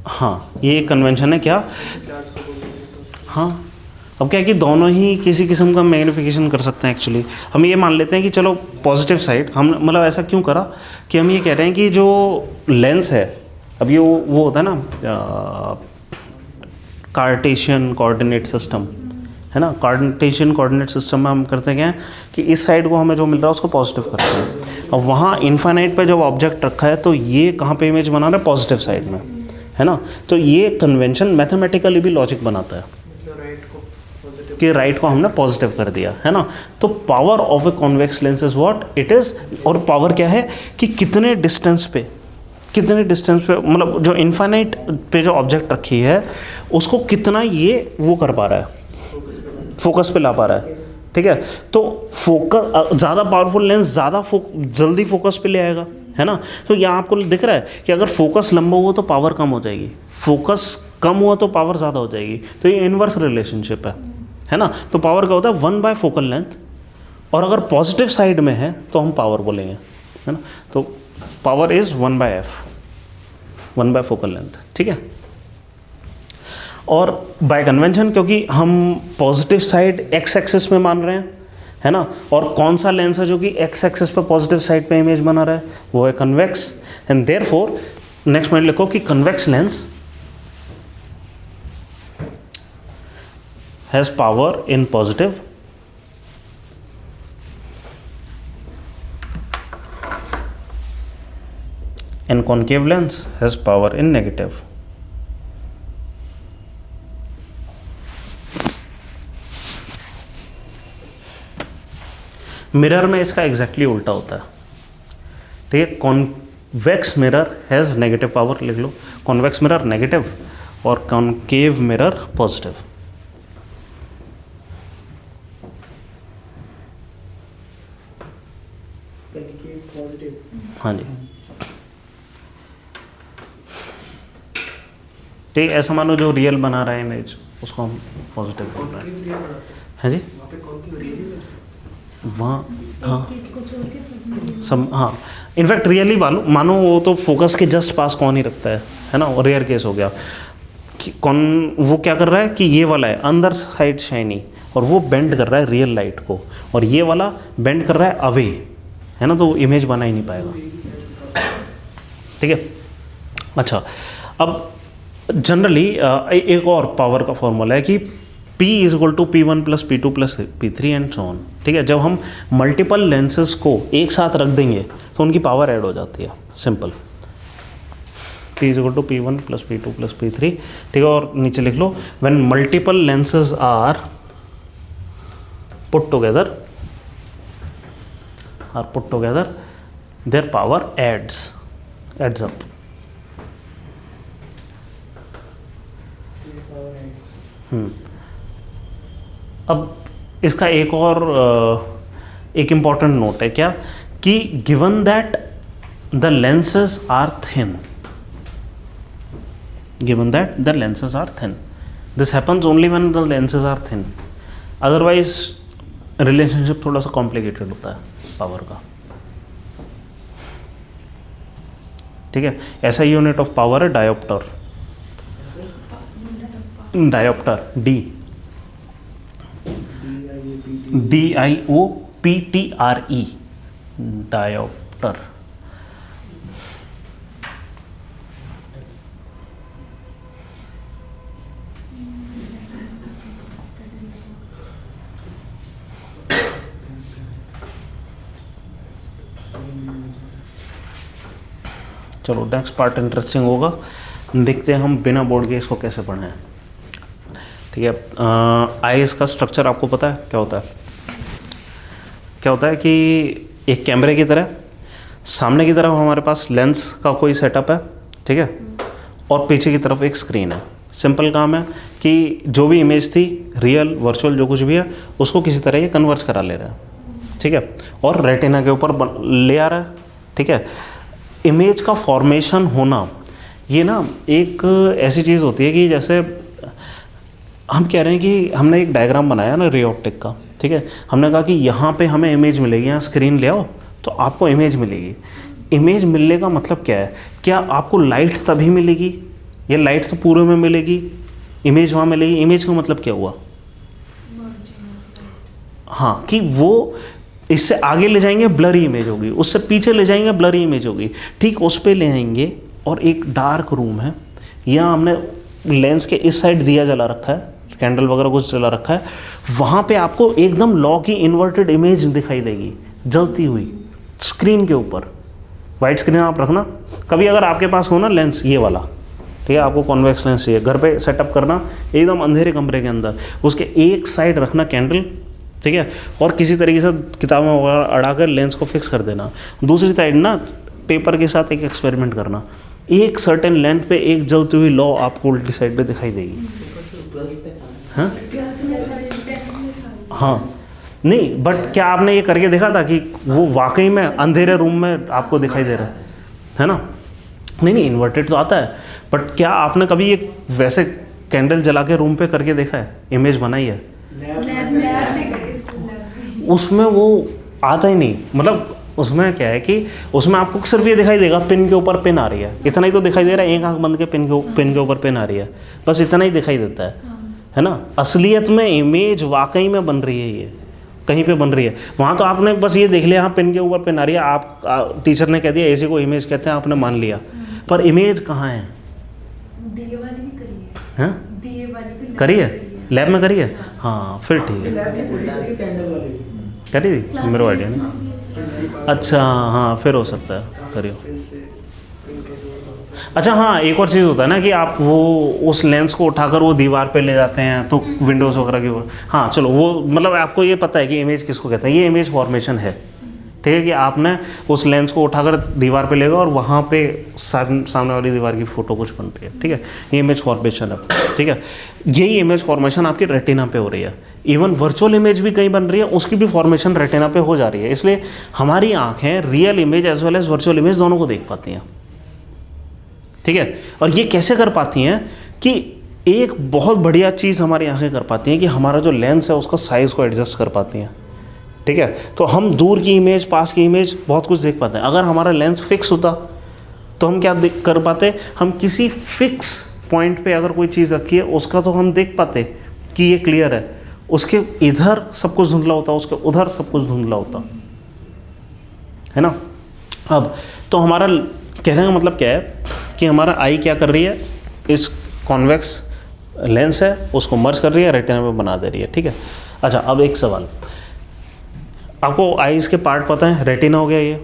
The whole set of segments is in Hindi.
हाँ, ये कन्वेंशन है क्या। हाँ, अब क्या है कि दोनों ही किसी किस्म का मैग्नीफिकेशन कर सकते हैं। एक्चुअली हम ये मान लेते हैं कि चलो पॉजिटिव साइड, हम मतलब ऐसा क्यों करा कि हम ये कह रहे हैं कि जो लेंस है, अब ये वो होता है ना कार्टेशियन कोऑर्डिनेट सिस्टम, है ना। कार्टेशियन कोऑर्डिनेट सिस्टम में हम करते क्या हैं कि इस साइड को हमें जो मिल रहा है उसको पॉजिटिव करते हैं। अब वहाँ इन्फाइनाइट पे जब ऑब्जेक्ट रखा है तो ये कहाँ पे इमेज बना रहा है, पॉजिटिव साइड में, है ना। तो ये कन्वेंशन मैथमेटिकली भी लॉजिक बनाता है कि राइट को हमने पॉजिटिव कर दिया, है ना। तो power of a convex lens is what it is. और पावर क्या है कि कितने डिस्टेंस पे मतलब जो इन्फाइनाइट पे जो ऑब्जेक्ट रखी है उसको कितना ये वो कर पा रहा है, फोकस पे ला पा रहा है, ठीक है। तो फोकस ज़्यादा पावरफुल लेंस ज़्यादा जल्दी फोकस पे ले आएगा, है ना। तो यहाँ आपको दिख रहा है कि अगर फोकस लंबा हुआ तो पावर कम हो जाएगी, फोकस कम हुआ तो पावर ज़्यादा हो जाएगी। तो ये इन्वर्स रिलेशनशिप है ना। तो पावर क्या होता है 1 बाय फोकल लेंथ, और अगर पॉजिटिव साइड में है तो हम पावर बोलेंगे, है ना। तो power is 1 by F, 1 by focal length, ठीक है। और बाय कन्वेंशन क्योंकि हम पॉजिटिव साइड एक्स एक्सिस में मान रहे हैं, है ना, और कौन सा लेंस है जो कि एक्स एक्सिस पे पॉजिटिव साइड पे इमेज बना रहा है, वो है convex. And therefore next point लिखो कि convex lens has power in positive and concave lens has power in negative. Mirror में इसका एग्जैक्टली उल्टा होता है, ठीक है। Convex mirror has negative power, लिख लो कॉन्वेक्स मिरर नेगेटिव और कॉन्केव मिरर पॉजिटिव। हाँ जी, ठीक है। ऐसा मानो जो रियल बना रहा है इमेज उसको हम पॉजिटिव बोल रहे हैं, है जी। वहाँ हाँ सब, हाँ इनफैक्ट रियली मानो वो तो फोकस के जस्ट पास कौन ही रखता है ना। और रेयर केस हो गया कि कौन वो क्या कर रहा है कि ये वाला है अंदर साइड शाइनी और वो बेंड कर रहा है रियल लाइट को, और ये वाला बेंड कर रहा है अवे, है ना। तो वो इमेज बना ही नहीं पाएगा, ठीक है। अच्छा, अब जनरली एक और पावर का फॉर्मूला है कि P is equal to P1 plus P2 plus P3 and so on, ठीक है। जब हम मल्टीपल लेंसेज को एक साथ रख देंगे तो उनकी पावर ऐड हो जाती है, simple. P is equal to P1 plus P2 plus P3, ठीक है। और नीचे लिख लो when multiple lenses are put together their power adds up. अब इसका एक इम्पॉर्टेंट नोट है क्या कि given that the lenses are thin, this happens only when the lenses are thin, otherwise relationship थोड़ा सा कॉम्प्लिकेटेड होता है पावर का, ठीक है। ऐसा यूनिट ऑफ पावर है डायोप्टर, DIOPTRE, डायोप्टर। चलो नेक्स्ट पार्ट इंटरेस्टिंग होगा, देखते हैं हम बिना बोर्ड के इसको कैसे पढ़ें, ठीक है। आईज का स्ट्रक्चर आपको पता है क्या होता है कि एक कैमरे की तरह सामने की तरफ हमारे पास लेंस का कोई सेटअप है, ठीक है, और पीछे की तरफ एक स्क्रीन है। सिंपल काम है कि जो भी इमेज थी रियल वर्चुअल जो कुछ भी है उसको किसी तरह ये कन्वर्ट करा ले रहा है, ठीक है, और रेटिना के ऊपर ले आ रहा है, ठीक है। इमेज का फॉर्मेशन होना ये ना एक ऐसी चीज़ होती है कि जैसे हम कह रहे हैं कि हमने एक डायग्राम बनाया ना रे ऑप्टिक का, ठीक है। हमने कहा कि यहाँ पे हमें इमेज मिलेगी, यहाँ स्क्रीन ले आओ तो आपको इमेज मिलेगी। इमेज मिलने का मतलब क्या है? क्या आपको लाइट तभी मिलेगी या लाइट तो पूरे में मिलेगी, इमेज वहाँ मिलेगी? इमेज का मतलब क्या हुआ? हाँ, कि वो इससे आगे ले जाएंगे ब्लरी इमेज होगी, उससे पीछे ले जाएंगे ब्लरी इमेज होगी। ठीक उस पे ले आएंगे और एक डार्क रूम है, यहाँ हमने लेंस के इस साइड दिया जला रखा है, कैंडल वगैरह कुछ जला रखा है, वहाँ पे आपको एकदम लॉ की इन्वर्टेड इमेज दिखाई देगी जलती हुई स्क्रीन के ऊपर। वाइट स्क्रीन आप रखना कभी, अगर आपके पास हो ना लेंस ये वाला, ठीक है, आपको कॉन्वेक्स लेंस चाहिए, घर पे सेटअप करना एकदम अंधेरे कमरे के अंदर, उसके एक साइड रखना कैंडल, ठीक है, और किसी तरीके से किताबें वगैरह अड़ाकर लेंस को फिक्स कर देना। दूसरी साइड ना पेपर के साथ एक एक्सपेरिमेंट करना, एक सर्टेन लेंथ पे एक जलती हुई लॉ आपको उल्टी साइड पे दिखाई देगी। हाँ हाँ, नहीं बट क्या आपने ये करके देखा था कि वो वाकई में अंधेरे रूम में आपको दिखाई दे रहा है ना? नहीं नहीं, इन्वर्टेड तो आता है, बट क्या आपने कभी ये वैसे कैंडल जला के रूम पे करके देखा है, इमेज बनाई है? उसमें वो आता ही नहीं, मतलब उसमें क्या है कि उसमें आपको सिर्फ ये दिखाई देगा पिन के ऊपर पिन आ रही है, इतना ही तो दिखाई दे रहा है, एक आंख बंद के पिन के ऊपर पिन आ रही है, बस इतना ही दिखाई देता है ना? असलियत में इमेज वाकई में बन रही है, ये कहीं पे बन रही है, वहाँ तो आपने बस ये देख लिया हाँ पिन के ऊपर पिन आ रही है, आप टीचर ने कह दिया ऐसे को इमेज कहते हैं, आपने मान लिया, पर इमेज कहाँ है? दिए वाली भी करी है। हाँ, दिए वाली भी करी है, लैब में करी है, हाँ फिर ठीक है, करी थी, मेरे आइडिया नहीं। अच्छा हाँ, फिर हो सकता है करियो। अच्छा हाँ, एक और चीज़ होता है ना कि आप वो उस लेंस को उठाकर वो दीवार पे ले जाते हैं तो विंडोज़ वगैरह के ऊपर, हाँ चलो वो मतलब आपको ये पता है कि इमेज किसको कहते हैं, ये इमेज फॉर्मेशन है, ठीक है, कि आपने उस लेंस को उठाकर दीवार पे ले गए और वहाँ पे सामने वाली दीवार की फ़ोटो कुछ बन रही है, ठीक है, ये इमेज फॉर्मेशन है, ठीक है। यही इमेज फॉर्मेशन आपकी रेटिना पे हो रही है, इवन वर्चुअल इमेज भी कहीं बन रही है, उसकी भी फॉर्मेशन रेटिना पे हो जा रही है, इसलिए हमारी आँखें real image as well as virtual image दोनों को देख पाती हैं, ठीक है। और ये कैसे कर पाती हैं कि एक बहुत बढ़िया चीज़ हमारी आंखें कर पाती हैं कि हमारा जो लेंस है उसका साइज़ को एडजस्ट कर पाती हैं, ठीक है। तो हम दूर की इमेज, पास की इमेज बहुत कुछ देख पाते हैं। अगर हमारा लेंस फिक्स होता तो हम क्या कर पाते, हम किसी फिक्स पॉइंट पे अगर कोई चीज़ रखी है उसका तो हम देख पाते कि ये क्लियर है, उसके इधर सब कुछ धुंधला होता, उसके उधर सब कुछ धुंधला होता है ना। अब तो हमारा कहने का मतलब क्या है कि हमारा आई क्या कर रही है, इस कॉन्वेक्स लेंस है उसको मर्ज कर रही है, रेटिना में बना दे रही है, ठीक है। अच्छा अब एक सवाल, आपको आईज के पार्ट पता है, रेटिना हो गया ये,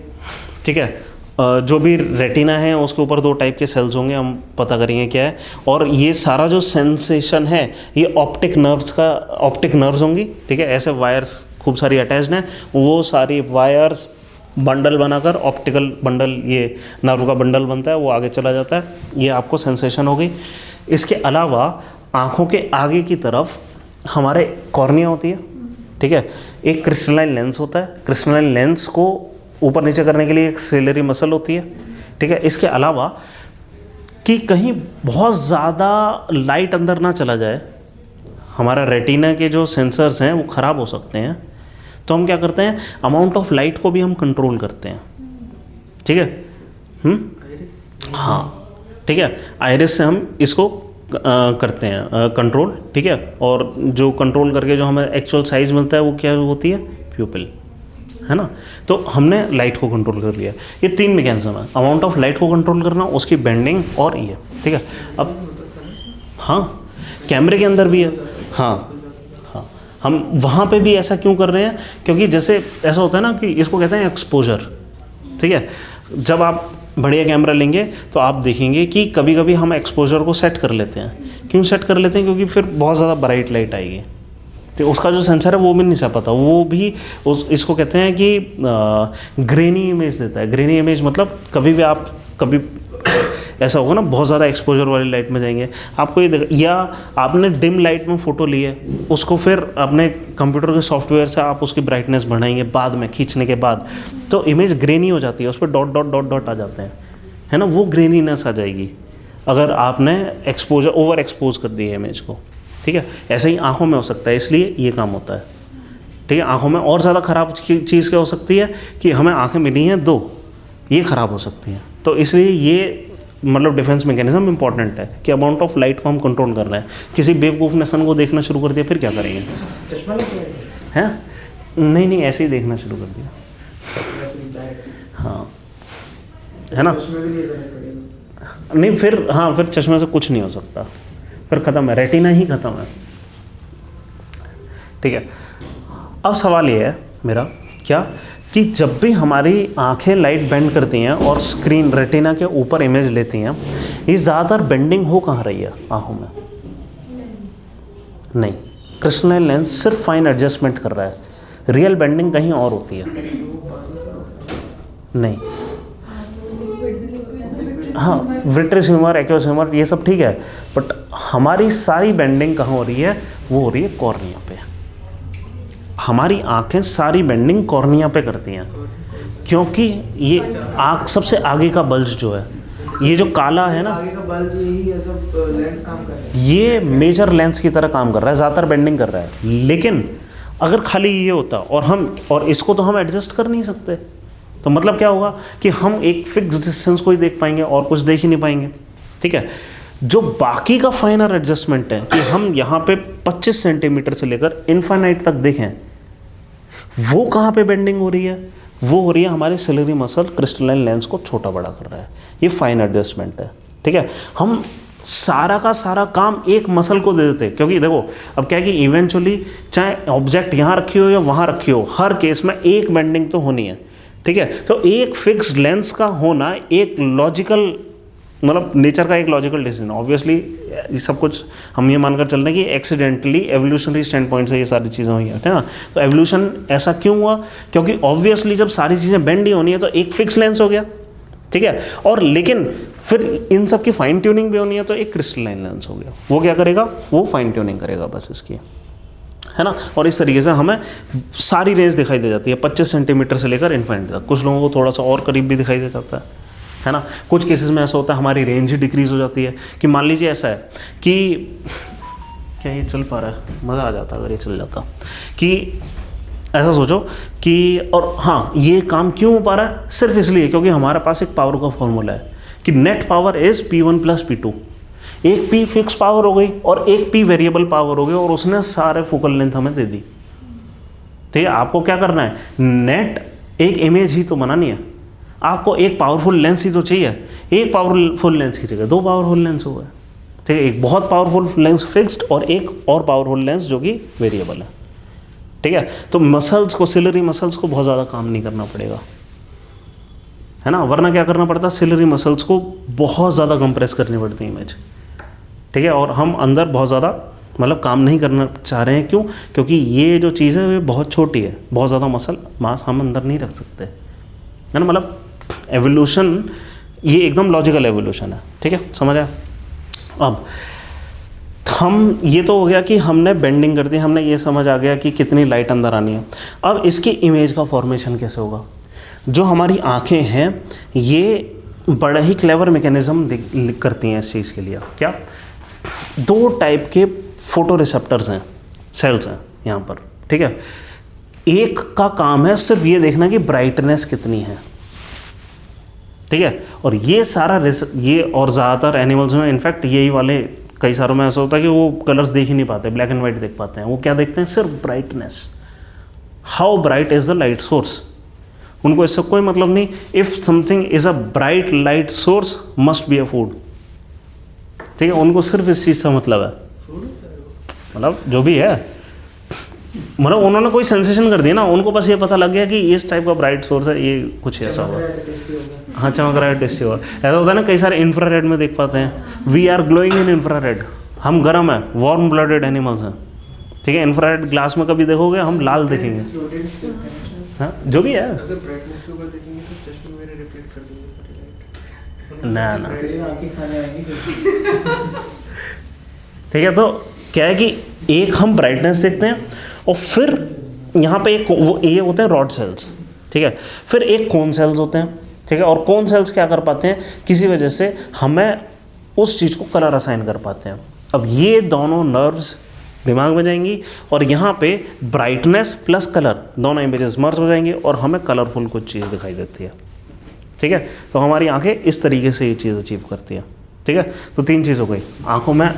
ठीक है। जो भी रेटिना है उसके ऊपर दो टाइप के सेल्स होंगे, हम पता करेंगे क्या है। और ये सारा जो सेंसेशन है ये ऑप्टिक नर्व्स होंगी, ठीक है। ऐसे वायर्स खूब सारी अटैच्ड हैं, वो सारी वायर्स बंडल बनाकर ऑप्टिकल बंडल, ये नर्व का बंडल बनता है, वो आगे चला जाता है, ये आपको सेंसेशन हो गई। इसके अलावा आँखों के आगे की तरफ हमारे कॉर्निया होती है, ठीक है। एक क्रिस्टलाइन लेंस होता है, क्रिस्टलाइन लेंस को ऊपर नीचे करने के लिए एक सिलेरी मसल होती है, ठीक है। इसके अलावा कि कहीं बहुत ज़्यादा लाइट अंदर ना चला जाए, हमारा रेटिना के जो सेंसर्स हैं वो ख़राब हो सकते हैं, तो हम क्या करते हैं, अमाउंट ऑफ लाइट को भी हम कंट्रोल करते हैं, ठीक है। हाँ ठीक है, आइरिस से हम इसको करते हैं कंट्रोल, ठीक है। और जो कंट्रोल करके जो हमें एक्चुअल साइज़ मिलता है वो क्या होती है, प्यूपिल, है ना। तो हमने लाइट को कंट्रोल कर लिया। ये तीन मैकेनिज्म है, अमाउंट ऑफ लाइट को कंट्रोल करना, उसकी बेंडिंग और ये, ठीक है। अब हाँ कैमरे के अंदर भी है, हाँ हम वहाँ पे भी ऐसा क्यों कर रहे हैं, क्योंकि जैसे ऐसा होता है ना कि इसको कहते हैं एक्सपोजर, ठीक है। जब आप बढ़िया कैमरा लेंगे तो आप देखेंगे कि कभी कभी हम एक्सपोजर को सेट कर लेते हैं। क्यों सेट कर लेते हैं, क्योंकि फिर बहुत ज़्यादा ब्राइट लाइट आएगी, तो उसका जो सेंसर है वो भी नहीं सह पाता, वो भी इसको कहते हैं कि ग्रेनी इमेज देता है। ग्रेनी इमेज मतलब कभी ऐसा होगा ना, बहुत ज़्यादा एक्सपोजर वाली लाइट में जाएंगे, आपको ये या आपने डिम लाइट में फ़ोटो ली है, उसको फिर अपने कंप्यूटर के सॉफ्टवेयर से आप उसकी ब्राइटनेस बढ़ाएंगे बाद में खींचने के बाद, तो इमेज ग्रेनी हो जाती है, उस पर डॉट डॉट डॉट डॉट आ जाते हैं, है ना, वो ग्रेनीनेस आ जाएगी अगर आपने ओवर एक्सपोज कर दी है इमेज को, ठीक है। ऐसे ही आँखों में हो सकता है, इसलिए ये काम होता है, ठीक है। आँखों में और ज़्यादा ख़राब चीज़ क्या हो सकती है कि हमें आँखें मिली हैं दो, ये ख़राब हो सकती हैं। तो इसलिए ये मतलब डिफेंस मैकेनिज्म इंपॉर्टेंट है कि अमाउंट ऑफ लाइट को हम कंट्रोल कर रहे हैं। किसी बेवकूफ़ ने सन को देखना शुरू कर दिया फिर क्या करेंगे? चश्मा हैं? नहीं नहीं, ऐसे ही देखना शुरू कर दिया। हाँ, है ना? नहीं फिर, हाँ फिर चश्मे से कुछ नहीं हो सकता, फिर ख़त्म है, रेटिना ही ख़त्म है। ठीक है, अब सवाल ये है मेरा क्या कि जब भी हमारी आंखें लाइट बेंड करती हैं और स्क्रीन रेटिना के ऊपर इमेज लेती हैं, ये ज़्यादातर बेंडिंग हो कहाँ रही है आँखों में? नहीं, क्रिस्टलाइन लेंस सिर्फ फाइन एडजस्टमेंट कर रहा है, रियल बेंडिंग कहीं और होती है। नहीं, हाँ विट्रियस ह्यूमर, एक्वस ह्यूमर ये सब ठीक है, बट हमारी सारी बेंडिंग कहाँ हो रही है? वो हो रही है कॉर्निया पे। हमारी आंखें सारी बेंडिंग कॉर्निया पे करती हैं, क्योंकि ये आँख सबसे आगे का बल्ज जो है, ये जो काला है ना, आगे का बल्ब यही सब लेंस काम कर रहा है। ये मेजर लेंस की तरह काम कर रहा है, ज़्यादातर बेंडिंग कर रहा है। लेकिन अगर खाली ये होता और इसको तो हम एडजस्ट कर नहीं सकते, तो मतलब क्या होगा कि हम एक फिक्स डिस्टेंस को ही देख पाएंगे और कुछ देख ही नहीं पाएंगे। ठीक है, जो बाकी का फाइनर एडजस्टमेंट है कि हम यहाँ पे 25 सेंटीमीटर से लेकर इन्फाइनाइट तक देखें, वो कहाँ पे बेंडिंग हो रही है? वो हो रही है हमारे सिलेरी मसल क्रिस्टलाइन लेंस को छोटा बड़ा कर रहा है, ये फाइन एडजस्टमेंट है। ठीक है, हम सारा का सारा काम एक मसल को दे देते हैं, क्योंकि देखो अब क्या है कि इवेंचुअली चाहे ऑब्जेक्ट यहाँ रखी हो या वहाँ रखी हो, हर केस में एक बेंडिंग तो होनी है। ठीक है, तो एक फिक्स्ड लेंस का होना एक लॉजिकल मतलब नेचर का एक लॉजिकल डिसीजन। ऑब्वियसली ये सब कुछ हम ये मानकर चल रहे हैं कि एक्सीडेंटली एवोल्यूशनरी स्टैंड पॉइंट से ये सारी चीज़ें हुई हैं, है ना? तो एवोल्यूशन ऐसा क्यों हुआ? क्योंकि ऑब्वियसली जब सारी चीज़ें बेंड ही होनी है तो एक फिक्स लेंस हो गया। ठीक है, और लेकिन फिर इन सब की फाइन ट्यूनिंग भी होनी है तो एक क्रिस्टलाइन लेंस हो गया। वो क्या करेगा? वो फाइन ट्यूनिंग करेगा बस इसकी, है ना? और इस तरीके से हमें सारी रेंज दिखाई दे जाती है 25 सेंटीमीटर से लेकर इन्फाइनाइट तक। कुछ लोगों को थोड़ा सा और करीब भी दिखाई दे जाता है ना? कुछ केसेस में ऐसा होता है हमारी रेंज ही डिक्रीज़ हो जाती है कि मान लीजिए ऐसा है कि क्या ये चल पा रहा है, मज़ा आ जाता अगर ये चल जाता, कि ऐसा सोचो कि, और हाँ ये काम क्यों हो पा रहा है? सिर्फ इसलिए क्योंकि हमारे पास एक पावर का फॉर्मूला है कि net power is P1 + P2। एक P फिक्स पावर हो गई और एक P वेरिएबल पावर हो गई, और उसने सारे फोकल लेंथ हमें दे दी। ठीक है, आपको क्या करना है? नेट एक इमेज ही तो बनानी है, आपको एक पावरफुल लेंस ही तो चाहिए। एक पावरफुल लेंस की जगह 2 पावरफुल लेंस हो गए। ठीक है, एक बहुत पावरफुल लेंस फिक्स्ड और एक और पावरफुल लेंस जो कि वेरिएबल है। ठीक है, तो मसल्स को, सिलरी मसल्स को बहुत ज़्यादा काम नहीं करना पड़ेगा, है ना? वरना क्या करना पड़ता? सिलरी मसल्स को बहुत ज़्यादा कंप्रेस करनी पड़ती है इमेज। ठीक है, और हम अंदर बहुत ज़्यादा मतलब काम नहीं करना चाह रहे हैं। क्यों? क्योंकि ये जो चीज़ है वो बहुत छोटी है, बहुत ज़्यादा मसल मास हम अंदर नहीं रख सकते, है ना? मतलब एवोल्यूशन ये एकदम लॉजिकल एवोल्यूशन है। ठीक है, समझ आया? अब हम ये तो हो गया कि हमने बेंडिंग कर दी, हमने ये समझ आ गया कि कितनी लाइट अंदर आनी है। अब इसकी इमेज का फॉर्मेशन कैसे होगा? जो हमारी आँखें हैं ये बड़ा ही क्लेवर मैकेनिज्म करती हैं इस चीज़ के लिए। क्या? 2 टाइप के फोटो रिसेप्टर्स हैं, सेल्स हैं यहाँ पर। ठीक है, एक का काम है सिर्फ ये देखना कि ब्राइटनेस कितनी है। ठीक है, और ये सारा ये और ज़्यादातर एनिमल्स में इनफैक्ट यही वाले कई सारों में ऐसा होता है कि वो कलर्स देख ही नहीं पाते, ब्लैक एंड वाइट देख पाते हैं। वो क्या देखते हैं? सिर्फ brightness, how bright is the light source. उनको इससे कोई मतलब नहीं। If something is a bright light source must be a food. ठीक है, उनको सिर्फ इस चीज़ से मतलब है, मतलब जो भी है, मतलब उन्होंने कोई सेंसेशन कर दिया ना, उनको बस ये पता लग गया कि इस टाइप का ब्राइट सोर्स है, ये कुछ ऐसा होगा। हाँ, चमक रहा है, टेस्टी होगा। ऐसा होता है ना, कई सारे इंफ्रारेड में देख पाते हैं, we are glowing in infrared. हम गर्म है, वार्म ब्लडेड एनिमल्स हैं। ठीक है, इंफ्रारेड ग्लास में कभी देखोगे हम लाल देखेंगे। हाँ, जो भी है। अगर ब्राइटनेस के ऊपर देखेंगे तो चश्मे मेरे रिफ्लेक्ट कर देंगे ना ना, आंखें खाने आएंगी। ठीक है, तो क्या है कि एक हम ब्राइटनेस देखते हैं और फिर यहाँ पे एक वो ये होते हैं रॉड सेल्स। ठीक है, फिर एक कोन सेल्स होते हैं। ठीक है, और कोन सेल्स क्या कर पाते हैं? किसी वजह से हमें उस चीज़ को कलर असाइन कर पाते हैं। अब ये दोनों नर्व्स दिमाग में जाएंगी और यहाँ पे ब्राइटनेस प्लस कलर दोनों इमेजेस मर्ज हो जाएंगी और हमें कलरफुल कुछ चीज़ दिखाई देती है। ठीक है। तो हमारी आंखें इस तरीके से ये चीज़ अचीव करती हैं, ठीक है। तो 3 चीज़ हो गई, आंखों में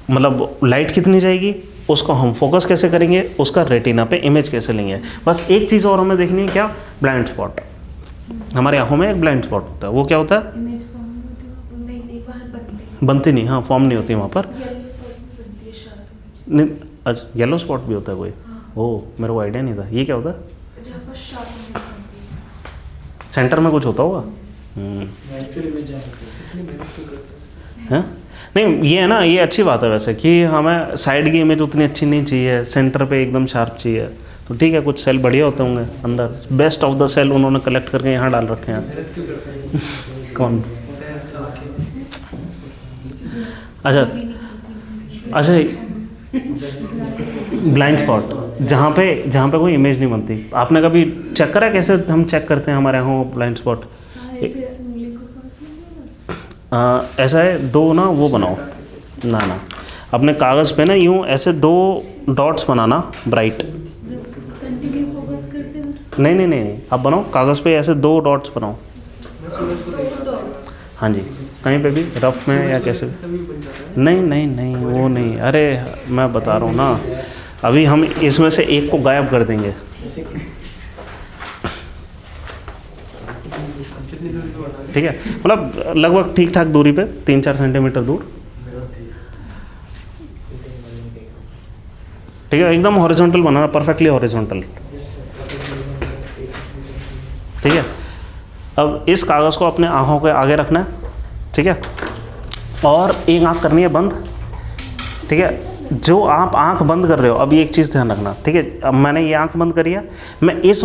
मतलब लाइट कितनी जाएगी, उसको हम फोकस कैसे करेंगे, उसका रेटिना पे इमेज कैसे लेंगे। बस एक चीज़ और हमें देखनी है, क्या, ब्लाइंड स्पॉट। हमारी आंखों में एक ब्लाइंड स्पॉट होता है, वो क्या होता है, इमेज फॉर्म होती है, नहीं बाहर बनती बनती नहीं, हाँ फॉर्म नहीं होती वहाँ पर। येलो स्पॉट भी बनती है शार्प नहीं, अच्छा येलो स्पॉट भी होता है कोई, हाँ। ओह मेरे को आइडिया नहीं था, ये क्या होता है, जहाँ पर शार्प इमेज बनती है। सेंटर में कुछ होता होगा। एक्चुअली मैं जानता हूँ इतनी मेहनत क्यों करता हूँ। हैं, नहीं ये है ना, ये अच्छी बात है वैसे कि हमें साइड की इमेज उतनी अच्छी नहीं चाहिए, सेंटर पे एकदम शार्प चाहिए। तो ठीक है, कुछ सेल बढ़िया होते होंगे अंदर, बेस्ट ऑफ द सेल उन्होंने कलेक्ट करके यहाँ डाल रखे हैं। मेहनत क्यों करता है कौन, सेंस आके अच्छा ब्लाइंड स्पॉट, जहाँ पे कोई इमेज नहीं बनती। आपने कभी चेक करा कैसे हम चेक करते हैं हमारे यहाँ ब्लाइंड स्पॉट? हाँ, ऐसे उंगली को पास नहीं होगा। ऐसा है, 2 ना वो बनाओ ना अपने कागज़ पे ना यूँ ऐसे 2 डॉट्स बनाना ब्राइट। कंटिन्यू फोकस करते हैं। नहीं, आप बनाओ कागज़ पे ऐसे 2 डॉट्स बनाओ। मैं सूरज को देख रहा था हाँ जी, कहीं पे भी रफ में या कैसे भी। तभी बन जाता है। नहीं वो नहीं, अरे मैं बता रहा हूँ ना, अभी हम इसमें से एक को गायब कर देंगे। कितनी दूर पे बना ठीक है, मतलब लगभग ठीक ठाक दूरी पे 3-4 सेंटीमीटर दूर। ठीक है, एकदम हॉरिजॉन्टल बनाना, परफेक्टली हॉरिजॉन्टल। ठीक है, अब इस कागज़ को अपने आँखों के आगे रखना है, ठीक है, और एक आँख करनी है बंद। ठीक है, जो आप आंख बंद कर रहे हो, अब ये एक चीज़ ध्यान रखना, ठीक है। अब मैंने ये आंख बंद करी है, मैं इस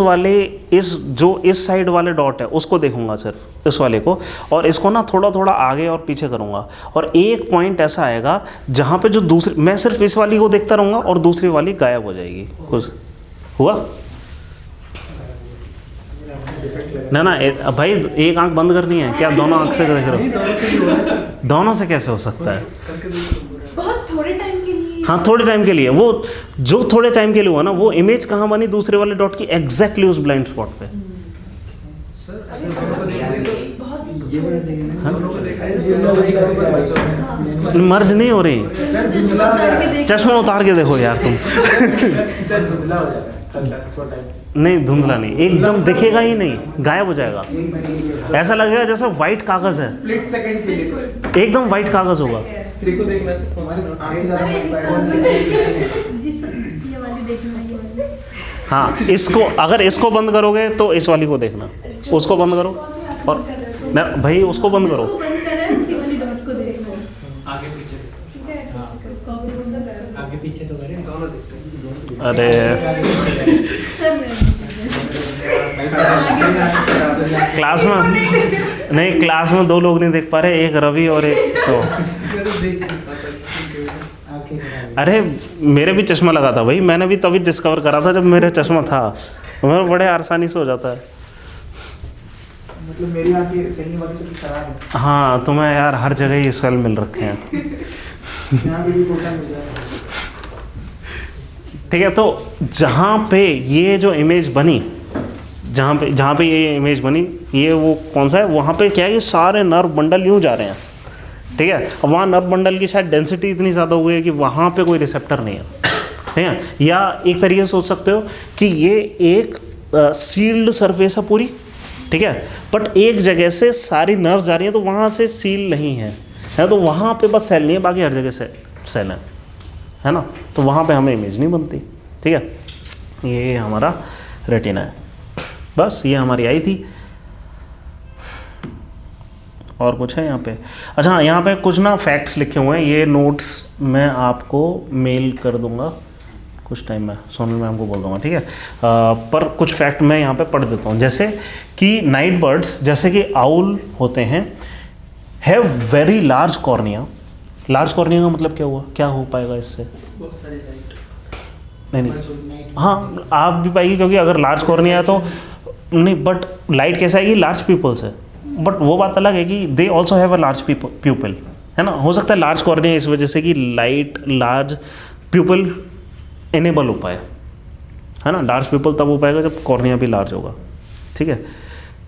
साइड वाले डॉट है उसको देखूंगा, सिर्फ इस वाले को, और इसको ना थोड़ा थोड़ा आगे और पीछे करूंगा, और एक पॉइंट ऐसा आएगा जहाँ पे जो दूसरी, मैं सिर्फ इस वाली को देखता रहूँगा और दूसरी वाली गायब हो जाएगी। कुछ हुआ ना भाई, एक आंख बंद करनी है क्या, दोनों आंख से देख रहे हो? दोनों से कैसे हो सकता है? बहुत थोड़े टाइम के लिए। हाँ, थोड़े टाइम के लिए, वो जो थोड़े टाइम के लिए हुआ ना, वो इमेज कहाँ बनी, दूसरे वाले डॉट की एग्जैक्टली उस ब्लाइंड स्पॉट पे। सर अगर दोनों को देखेंगे तो बहुत ये वाले देखेंगे, दोनों को देखेंगे तो मर्ज नहीं हो रही। चश्मा उतार के देखो यार तुम। सर धुंधला हो जाता है हल्का सा थोड़ा टाइम। नहीं, धुंधला नहीं, एकदम दिखेगा ही नहीं, गायब हो जाएगा। ऐसा लगेगा जैसा वाइट कागज़ है, स्प्लिट सेकंड के लिए एकदम वाइट कागज़ होगा। इसको देखना से हमारी आंखें ज़्यादा कौन सी जिस ये वाली देखना, ये वाली। हाँ, इसको अगर इसको बंद करोगे तो इस वाली को देखना, उसको बंद करो, और नहीं, भाई उसको बंद करो। जिसको बंद कर रहा है उसी वाली डॉट्स को देखना। आगे पीछे ठीक है, कॉपी आगे पीछे तो करें। दोनों देखते हैं। अरे क्लास में नहीं, क्लास में 2 लोग नहीं देख पा रहे, एक रवि और एक तो। मैं तो देख नहीं पाता। आंखें अरे मेरे भी चश्मा लगा था भाई, मैंने भी तभी डिस्कवर करा था जब मेरे चश्मा था, मेरे बड़े आसानी से हो जाता है। मतलब मेरी आंखें सही वाली सब खराब है। हाँ, तुम्हें यार हर जगह ही सेल मिल रखे हैं। यहाँ पे भी कोटा मिल जाता है। ठीक है, तो जहाँ पे ये जो इमेज बनी, जहाँ पे ये इमेज बनी, ये वो कौन सा है, वहाँ पे क्या है कि सारे नर्व बंडल यूँ जा रहे हैं। ठीक है, अब वहाँ नर्व बंडल की शायद डेंसिटी इतनी ज़्यादा हो गई है कि वहाँ पे कोई रिसेप्टर नहीं है। ठीक है, या एक तरीके से सोच सकते हो कि ये एक सील्ड सरफेस है पूरी। ठीक है, बट एक जगह से सारी नर्व जा रही हैं, तो वहाँ से सील नहीं है, तो वहाँ पे बस सेल नहीं है, बाकी हर जगह से सेल है ना, तो वहाँ पे हमें इमेज नहीं बनती। ठीक है, ये हमारा रेटिना है। बस ये हमारी आई थी, और कुछ है यहाँ पे? अच्छा हाँ, यहाँ पे कुछ ना फैक्ट्स लिखे हुए हैं, ये नोट्स मैं आपको मेल कर दूंगा कुछ टाइम में, सोनल मैम को बोल दूंगा। ठीक है, पर कुछ फैक्ट मैं यहाँ पे पढ़ देता हूँ, जैसे कि नाइट बर्ड्स, जैसे कि आउल होते हैं, have very large cornea. Large cornea का मतलब क्या हुआ, क्या हो पाएगा इससे? बहुत सारी लाइट नहीं, हाँ आप भी पाएगी, क्योंकि अगर लार्ज कॉर्निया है तो नहीं, बट लाइट कैसा आएगी, लार्ज पीपल्स है, बट वो बात अलग है कि they also have a large pupil, है ना। हो सकता है लार्ज कॉर्निया इस वजह से कि लाइट लार्ज प्यूपल इनेबल हो पाए, है ना। लार्ज प्यूपल तब हो पाएगा जब कॉर्निया भी लार्ज होगा। ठीक है,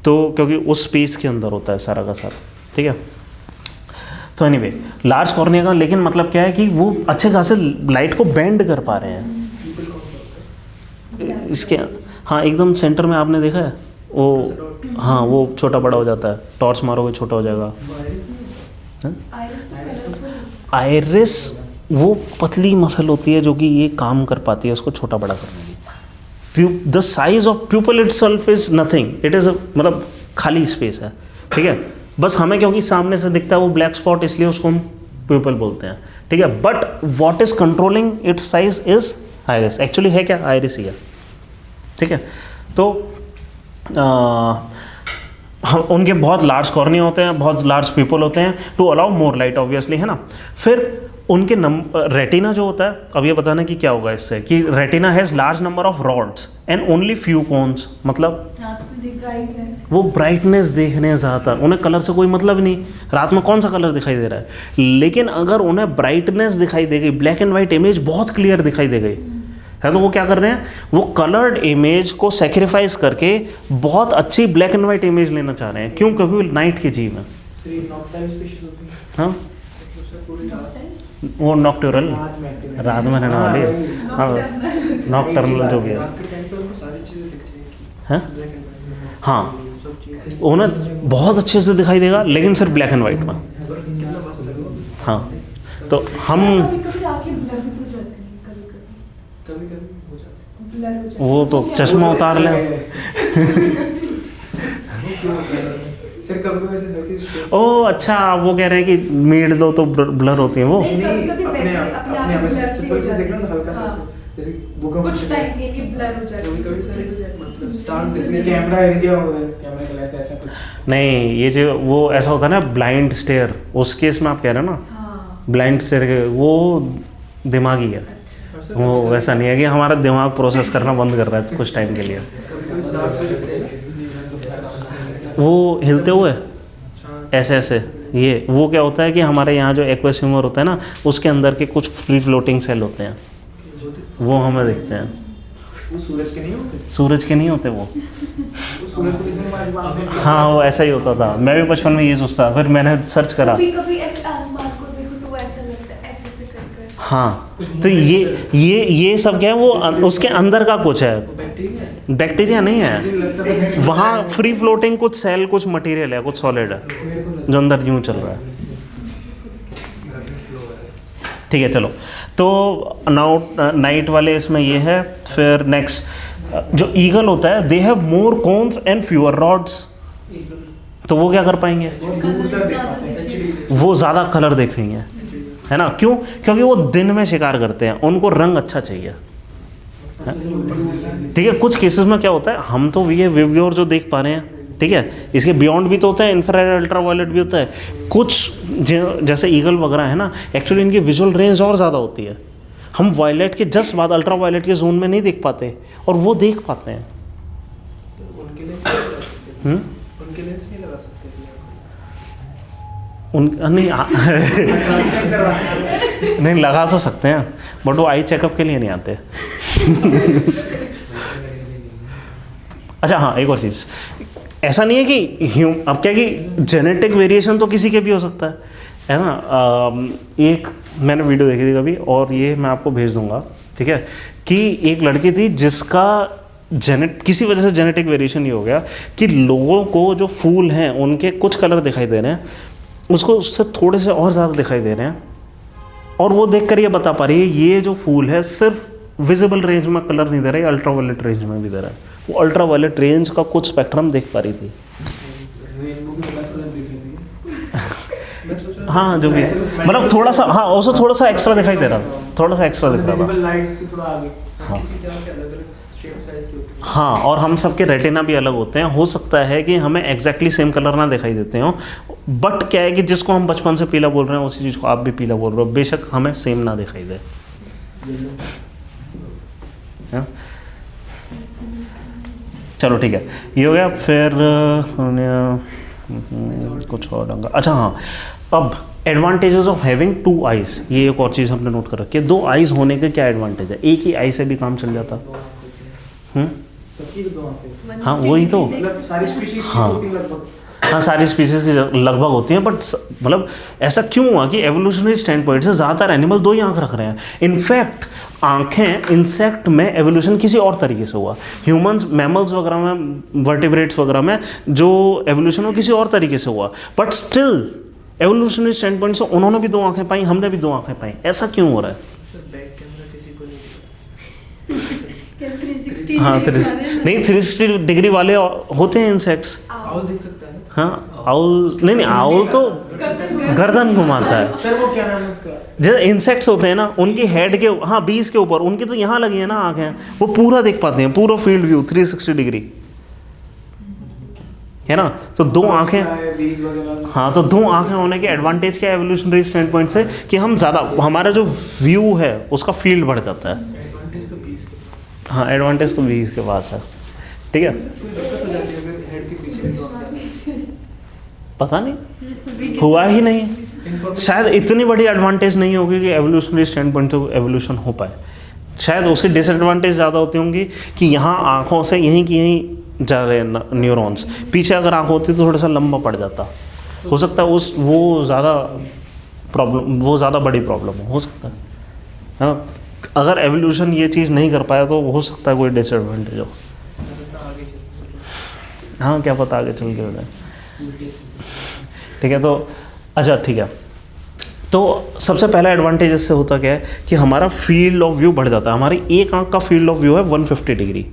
तो क्योंकि उस स्पेस के अंदर होता है सारा का सारा, ठीक है। तो एनीवे लार्ज कॉर्निया का लेकिन मतलब क्या है कि वो अच्छे खासे लाइट को बेंड कर पा रहे हैं इसके। हाँ एकदम सेंटर में आपने देखा है वो, हाँ वो छोटा बड़ा हो जाता है, टॉर्च मारोगे छोटा हो जाएगा। आइरिस वो पतली मसल होती है जो कि ये काम कर पाती है उसको छोटा बड़ा करने की। The size of pupil itself is nothing, it is मतलब खाली स्पेस है, ठीक है। बस हमें क्योंकि सामने से दिखता है वो ब्लैक स्पॉट, इसलिए उसको हम प्यूपल बोलते हैं, ठीक है। But what is controlling it's size is iris. Actually है क्या, आइरिस ही है, ठीक है। तो उनके बहुत लार्ज कॉर्निया होते हैं, बहुत लार्ज पीपल होते हैं to allow more light obviously, है ना। फिर उनके रेटिना जो होता है, अब ये बताना कि क्या होगा इससे, कि retina has large number of rods and only few cones. मतलब वो ब्राइटनेस देखने हैं ज़्यादातर, उन्हें कलर से कोई मतलब नहीं, रात में कौन सा कलर दिखाई दे रहा है। लेकिन अगर उन्हें ब्राइटनेस दिखाई दे गई, ब्लैक एंड वाइट इमेज बहुत क्लियर दिखाई दे गई है, तो वो क्या कर रहे हैं, वो कलर्ड इमेज को सेक्रीफाइस करके बहुत अच्छी ब्लैक एंड वाइट इमेज लेना चाह रहे हैं। क्यों, क्योंकि नाइट के जीव है। हाँ वो नॉक्टोरल, रात में रहने वाली, हाँ नॉक्टर्नल जो भी है, हाँ उन्हें बहुत अच्छे से दिखाई देगा लेकिन सिर्फ ब्लैक एंड वाइट में। हाँ तो हम वो तो चश्मा उतार लें। ओ अच्छा, वो कह रहे हैं कि मीड दो तो ब्लर होती है वो। कुछ टाइम के लिए ब्लर हो जाती है। नहीं ये जो वो ऐसा होता है ना ब्लाइंड स्टेयर, उस केस में आप कह रहे हो ना, ब्लाइंड स्टेयर वो दिमागी है। वो वैसा नहीं है कि हमारा दिमाग प्रोसेस करना बंद कर रहा है कुछ टाइम के लिए। वो हिलते हुए ऐसे ऐसे, ये वो क्या होता है कि हमारे यहाँ जो एक्वस ह्यूमर होता है ना, उसके अंदर के कुछ फ्री फ्लोटिंग सेल होते हैं, वो हमें दिखते हैं। वो सूरज के नहीं होते? सूरज के नहीं होते वो। सूरज को देखने में बात। हाँ वो ऐसा ही होता था, मैं भी बचपन में ये सोचता, फिर मैंने सर्च करा। कभी ऐसे आसमान को देखो तो ऐसा लगता है, ऐसे ऐसे कर। हाँ तो ये सब क्या है, वो उसके अंदर का कुछ है, बैक्टीरिया नहीं है वहाँ, फ्री फ्लोटिंग कुछ सेल, कुछ मटेरियल है, कुछ सॉलिड है जो अंदर यूँ चल रहा है, ठीक है। चलो तो नाइट वाले इसमें ये है। फिर नेक्स्ट जो ईगल होता है, they have more cones and fewer rods. तो वो क्या कर पाएंगे, वो ज़्यादा कलर देखेंगे, है ना। क्यों, क्योंकि वो दिन में शिकार करते हैं, उनको रंग अच्छा चाहिए, ठीक है। कुछ केसेस में क्या होता है, हम तो ये विवग्योर जो देख पा रहे हैं, ठीक है, इसके बियॉन्ड भी तो होता है, इंफ्रारेड अल्ट्रावायलेट भी होता है। कुछ जैसे ईगल वगैरह है ना, एक्चुअली इनकी विजुअल रेंज और ज़्यादा होती है। हम वायलेट के जस्ट बाद अल्ट्रावायलेट के जोन में नहीं देख पाते, और वो देख पाते हैं। उनके लेंस नहीं लगा सकते नहीं नहीं लगा तो सकते हैं, बट वो आई चेकअप के लिए नहीं आते। अच्छा हाँ, एक और चीज़, ऐसा नहीं है कि अब क्या कि जेनेटिक वेरिएशन तो किसी के भी हो सकता है ना। एक मैंने वीडियो देखी थी कभी, और ये मैं आपको भेज दूंगा, ठीक है, कि एक लड़की थी जिसका किसी वजह से जेनेटिक वेरिएशन ये हो गया कि लोगों को जो फूल हैं उनके कुछ कलर दिखाई दे रहे हैं, उसको उससे थोड़े से और ज़्यादा दिखाई दे रहे हैं, और वो देखकर ये बता पा रही है ये जो फूल है सिर्फ विजिबल रेंज में कलर नहीं दे रहा है, अल्ट्रावायलेट रेंज में भी दे रहा है। वो अल्ट्रावायलेट रेंज का कुछ स्पेक्ट्रम देख पा रही थी। हाँ जो भी है, मतलब थोड़ा सा, हाँ उसको थोड़ा सा एक्स्ट्रा दिखाई दे रहा था, थोड़ा सा एक्स्ट्रा दिख रहा था। हाँ और हम सबके रेटिना भी अलग होते हैं, हो सकता है कि हमें एग्जैक्टली सेम कलर ना दिखाई देते हो, बट क्या है कि जिसको हम बचपन से पीला बोल रहे हैं उसी चीज़ को आप भी पीला बोल रहे हो, बेशक हमें सेम ना दिखाई दे। चलो ठीक है, ये हो गया। फिर कुछ और ढंगा, अच्छा हाँ, अब एडवांटेजेस ऑफ हैविंग 2 आइज़, ये एक और चीज़ हमने नोट कर रखी है। 2 आइज़ होने के क्या एडवांटेज है, एक ही आई से भी काम चल जाता। सबकी तो 2 आंखें, हाँ, वही तो। मतलब सारी स्पीशीज की हाँ। 2-3 लगभग। हाँ, सारी स्पीसीज की लगभग होती हैं, बट मतलब ऐसा क्यों हुआ कि एवोल्यूशनरी स्टैंड पॉइंट से ज़्यादातर एनिमल 2 ही आंख रख रहे हैं। इनफैक्ट आंखें इंसेक्ट में एवोल्यूशन किसी और तरीके से हुआ, ह्यूमंस मैमल्स वगैरह में, वर्टिब्रेट्स वगैरह में जो एवोल्यूशन वो किसी और तरीके से हुआ, but still evolutionary stand point से उन्होंने भी 2 आंखें पाई, हमने भी 2 आंखें पाई। ऐसा क्यों हो रहा है? सर बैक कैमरा किसी को नहीं दिया। 360 हाँ, डिग्री वाले हैं। नहीं 360 डिग्री वाले होते हैं इंसेक्ट्स। आउल दिख सकता है ना? हाँ, आउल नहीं, आउल तो गर्दन घुमाता है। सर वो क्या नाम है उसका? जैसे इंसेक्ट्स होते हैं ना, उनकी हेड के, हाँ, बीज के ऊपर, उनकी तो यहाँ लगी है ना आंखें, वो पूरा देख पाते हैं, पूरा फील्ड व्यू 360 डिग्री, है ना। तो 2 आंखें, बीज वगैरह। हाँ, तो 2 आंखें होने के एडवांटेज क्या है एवोल्यूशनरी स्टैंड पॉइंट से, कि हम ज़्यादा, हमारा जो व्यू है उसका फील्ड बढ़ जाता है। एडवांटेज तो 20 के हाँ, एडवांटेज तो 20 के पास है, ठीक है। कोई दिक्कत हो जाती है अगर हेड के पीछे भी तो आप पता नहीं, ये सभी के हुआ ही नहीं, इन्फॉर्मेशन शायद इतनी बड़ी एडवांटेज नहीं होगी कि एवोल्यूशनरी स्टैंड पॉइंट से एवोल्यूशन हो पाए। शायद उसकी डिसएडवांटेज ज़्यादा होती होंगी कि यहाँ आँखों से यहीं की यहीं जा रहे हैं न्यूरॉन्स, पीछे अगर आँख होती तो थोड़ा सा लंबा पड़ जाता, हो सकता है उस वो ज़्यादा प्रॉब्लम, वो ज़्यादा बड़ी प्रॉब्लम हो सकता है ना। अगर एवोल्यूशन ये चीज़ नहीं कर पाया तो हो सकता है कोई डिसएडवांटेज हो। आगे चल। हाँ, क्या पता आगे चल के हो जाए, ठीक है। तो अच्छा, ठीक है, तो सबसे पहला एडवांटेज इससे होता क्या है कि हमारा फील्ड ऑफ व्यू बढ़ जाता है। हमारी एक आंख का फील्ड ऑफ व्यू है 150 डिग्री,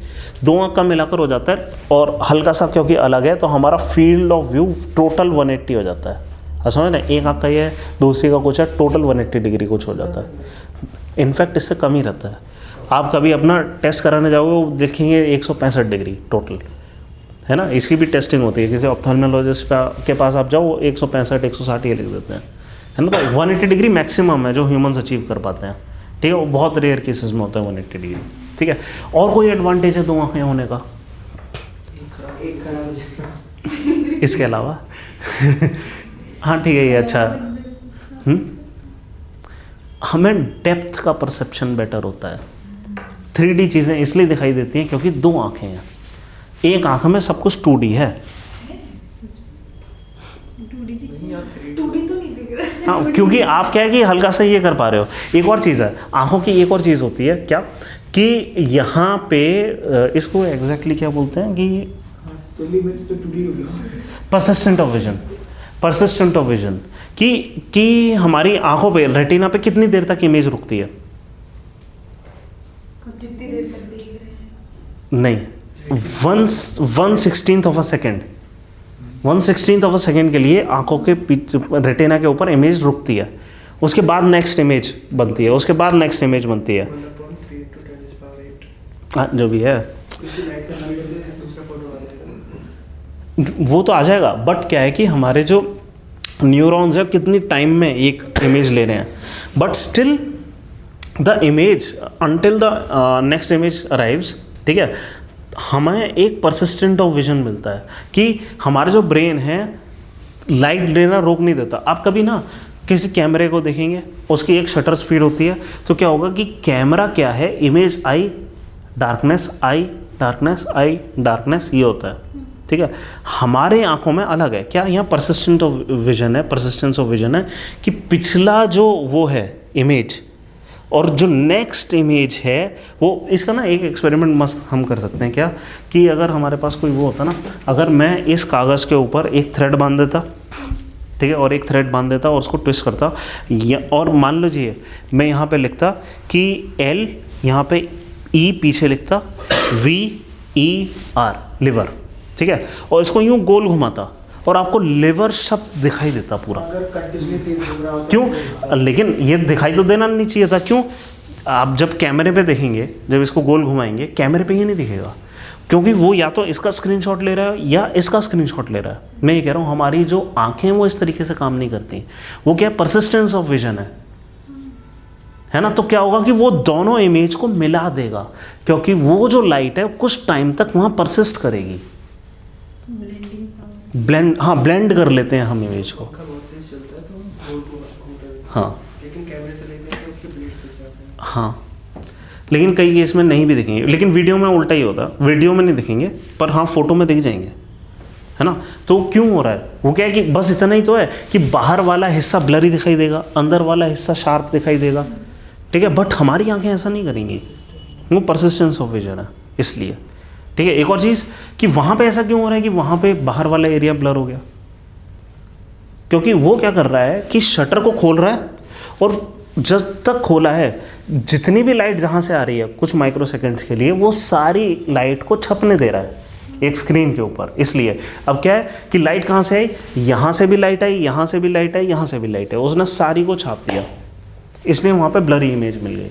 2 आंख का मिलाकर हो जाता है, और हल्का सा क्योंकि अलग है तो हमारा फील्ड ऑफ व्यू टोटल 180 हो जाता है। समझ ना, एक आंख का ये है, दूसरी का कुछ है, टोटल 180 डिग्री कुछ हो जाता है। इनफैक्ट इससे कम ही रहता है। आप कभी अपना टेस्ट कराने जाओगे, वो देखेंगे 165 डिग्री टोटल, है ना। इसकी भी टेस्टिंग होती है, किसी ऑप्थेल्मोलॉजिस्ट के पास आप जाओ, 165 160 ये लिख देते हैं, है ना। तो 180 डिग्री मैक्सिमम है जो ह्यूमंस अचीव कर पाते हैं, ठीक है। वो बहुत रेयर केसेस में होता है 180 डिग्री, ठीक है। और कोई एडवांटेज है 2 आंखें होने का एक खराब हो जाएगा। इसके अलावा? हाँ, ठीक है, ये अच्छा है। हमें डेप्थ का परसेप्शन बेटर होता है। 3D चीज़ें इसलिए दिखाई देती हैं क्योंकि 2 आंखें हैं, एक आंख में सब कुछ 2D है। 2D तो नहीं दिख रहा है। हाँ, क्योंकि आप क्या है कि हल्का सा ये कर पा रहे हो। एक और चीज़ है, आंखों की एक और चीज़ होती है क्या, कि यहाँ पे इसको एग्जैक्टली क्या बोलते हैं कि हाँ, स्टोली में तो 2D हो गया। Persistent of vision, persistent of vision, कि हमारी आंखों पे, रेटिना पे कितनी देर तक इमेज रुकती है? जितनी देर तक देख रहे हैं। नहीं, 1/16 of a second, 1/16 of a second के लिए आंखों के रेटिना के ऊपर इमेज रुकती है। उसके बाद नेक्स्ट इमेज बनती है, उसके बाद नेक्स्ट इमेज बनती है। 1/3 to 10⁸ हाँ, जो भी है क्योंकि लाइट का स्पीड से दूसरा फोटो आ जाएगा। वो तो आ जाएगा, बट क्या है कि हमारे जो न्यूरॉन्स है कितनी टाइम में एक इमेज ले रहे हैं, but still the image until the next image arrives, ठीक है। हमें एक परसिस्टेंट ऑफ विजन मिलता है कि हमारा जो ब्रेन है लाइट लेना रोक नहीं देता। आप कभी ना किसी कैमरे को देखेंगे, उसकी एक शटर स्पीड होती है, तो क्या होगा कि कैमरा क्या है, image I, darkness I, darkness I, darkness, ये होता है, ठीक है। हमारे आंखों में अलग है, क्या यहाँ परसिस्टेंट ऑफ विजन है, परसिस्टेंस ऑफ विजन है, कि पिछला जो वो है इमेज और जो नेक्स्ट इमेज है वो, इसका ना एक एक्सपेरिमेंट मस्त हम कर सकते हैं क्या, कि अगर हमारे पास कोई वो होता ना, अगर मैं इस कागज़ के ऊपर एक थ्रेड बांध देता, ठीक है, और एक थ्रेड बांध देता और उसको ट्विस्ट करता, और मान लीजिए मैं यहाँ पे लिखता कि L, यहाँ पे E पीछे लिखता, VER लिवर, ठीक है, और इसको यूँ गोल घुमाता और आपको लिवर शब्द दिखाई देता पूरा। अगर कंटिन्यूटी हो रहा होता क्यों? लेकिन ये दिखाई तो देना नहीं चाहिए था। क्यों? आप जब कैमरे पे देखेंगे, जब इसको गोल घुमाएंगे, कैमरे पे ये नहीं दिखेगा, क्योंकि वो या तो इसका स्क्रीनशॉट ले रहा है या इसका स्क्रीनशॉट ले रहा है। मैं ये कह रहा हूँ हमारी जो आंखें हैं वो इस तरीके से काम नहीं करती। वो क्या, परसिस्टेंस ऑफ विजन है ना। तो क्या होगा कि वो दोनों इमेज को मिला देगा, क्योंकि वो जो लाइट है कुछ टाइम तक वहाँ परसिस्ट करेगी। ब्लेंड, हाँ, ब्लेंड कर लेते हैं हम इमेज को। पंखा बहुत तेज चलता है तो गोल को घूमता है, हाँ लेकिन कैमरे से लेते हैं तो उसके ब्लेड्स दिख जाते हैं। हाँ, लेकिन कई केस में नहीं भी दिखेंगे, लेकिन वीडियो में उल्टा ही होता है, वीडियो में नहीं दिखेंगे पर हाँ फोटो में दिख जाएंगे, है ना। तो क्यों हो रहा है, वो क्या है कि बस इतना ही तो है कि बाहर वाला हिस्सा ब्लरी दिखाई देगा, अंदर वाला हिस्सा शार्प दिखाई देगा, ठीक है। बट हमारी आंखें ऐसा नहीं करेंगी, वो परसिस्टेंस ऑफ विजन है इसलिए, ठीक है। एक और चीज़ कि वहाँ पे ऐसा क्यों हो रहा है कि वहाँ पे बाहर वाला एरिया ब्लर हो गया, क्योंकि वो क्या कर रहा है कि शटर को खोल रहा है और जब तक खोला है जितनी भी लाइट जहाँ से आ रही है कुछ माइक्रो सेकेंड्स के लिए वो सारी लाइट को छपने दे रहा है एक स्क्रीन के ऊपर। इसलिए अब क्या है कि लाइट कहाँ से आई, यहाँ से भी लाइट आई, यहाँ से भी लाइट आई, यहाँ से भी लाइट आई, उसने सारी को छाप दिया, इसलिए वहाँ पे ब्लरी इमेज मिल गई।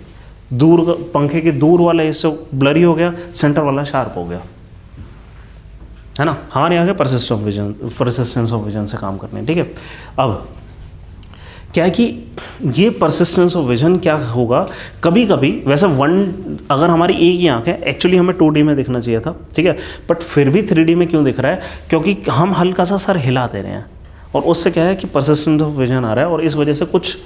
दूर पंखे के दूर वाला हिस्सा ब्लरी हो गया, सेंटर वाला शार्प हो गया, है ना। हमारे यहाँ के परसिस्टेंस ऑफ विजन से काम करने, ठीक है। अब क्या है कि ये परसिस्टेंस ऑफ विजन क्या होगा, कभी कभी वैसे अगर हमारी एक ही आँख है, एक्चुअली हमें 2D में दिखना चाहिए था, ठीक है, बट फिर भी 3D में क्यों दिख रहा है, क्योंकि हम हल्का सा सर हिला दे रहे हैं और उससे क्या है कि परसिस्टेंस ऑफ विजन आ रहा है और इस वजह से कुछ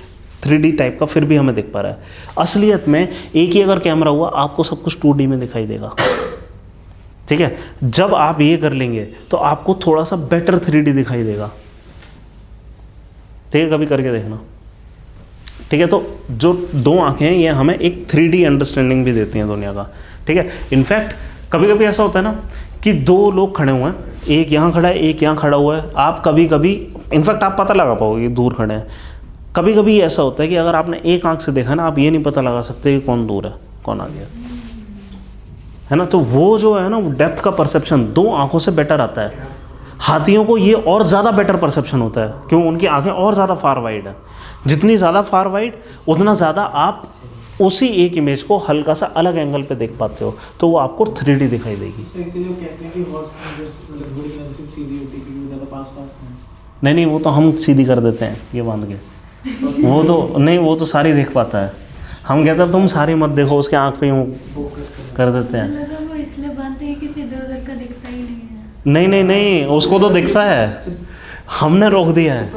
3D टाइप का फिर भी हमें दिख पा रहा है। असलियत में एक ही अगर कैमरा हुआ आपको सब कुछ 2D में दिखाई देगा, ठीक है। जब आप ये कर लेंगे तो आपको थोड़ा सा बेटर 3D दिखाई देगा, ठीक है, कभी करके देखना, ठीक है। तो जो दो आंखें हैं ये हमें एक 3D अंडरस्टैंडिंग भी देती हैं दुनिया का, ठीक है। इनफैक्ट कभी कभी ऐसा होता है ना कि दो लोग खड़े हुए हैं, एक यहाँ खड़ा है एक यहाँ खड़ा हुआ है, आप कभी कभी इनफैक्ट आप पता लगा पाओगे दूर खड़े हैं। कभी कभी ऐसा होता है कि अगर आपने एक आंख से देखा ना, आप ये नहीं पता लगा सकते कि कौन दूर है कौन आ गया, है ना। तो वो जो है ना वो डेप्थ का परसेप्शन दो आंखों से बेटर आता है। हाथियों को ये और ज़्यादा बेटर परसेप्शन होता है, क्यों, उनकी आंखें और ज़्यादा फार वाइड है। जितनी ज़्यादा फार वाइड उतना ज़्यादा आप उसी एक इमेज को हल्का सा अलग एंगल पे देख पाते हो, तो वो आपको 3D दिखाई देगी। नहीं, वो तो हम सीधी कर देते हैं ये बांध के, वो तो नहीं, वो तो सारी देख पाता है। हम कहते हैं तुम सारी मत देखो, उसके आँख पे यूँ कर देते हैं। लगा वो इसलिए बांधते हैं कि इसे इधर उधर का दिखता ही नहीं है। नहीं, उसको तो दिखता है, हमने रोक दिया है।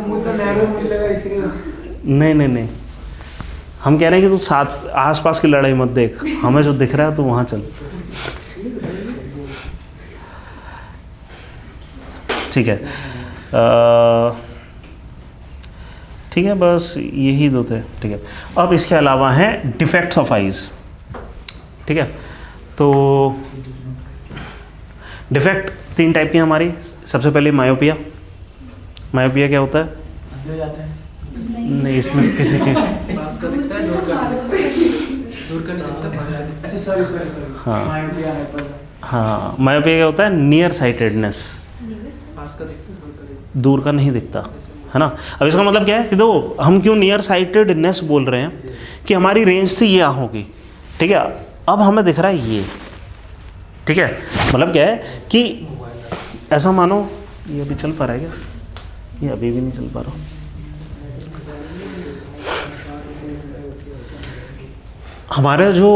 नहीं, हम कह रहे हैं कि तू साथ आसपास की लड़ाई मत देख, हमें जो दिख रहा है तो वहाँ चल, ठीक है। ठीक है, बस यही दो थे, ठीक है। अब इसके अलावा हैं डिफेक्ट्स ऑफ आइज़, ठीक है। तो डिफेक्ट 3 टाइप की हमारी। सबसे पहले मायोपिया। मायोपिया क्या होता है? नहीं, इसमें किसी चीज़ पास का दिखता है, दूर का नहीं दिखता। अच्छा सॉरी हाँ, मायोपिया क्या होता है? नियर साइटेडनेस, पास का दिखता है, दूर का नहीं दिखता, है ना। अब इसका मतलब क्या है कि दो हम क्यों नियर साइटेडनेस बोल रहे हैं कि हमारी रेंज थी ये आँखों की, ठीक है, अब हमें दिख रहा है ये, ठीक है। मतलब क्या है कि ऐसा मानो ये अभी चल पा रहा है क्या? ये अभी भी नहीं चल पा रहा। हमारे जो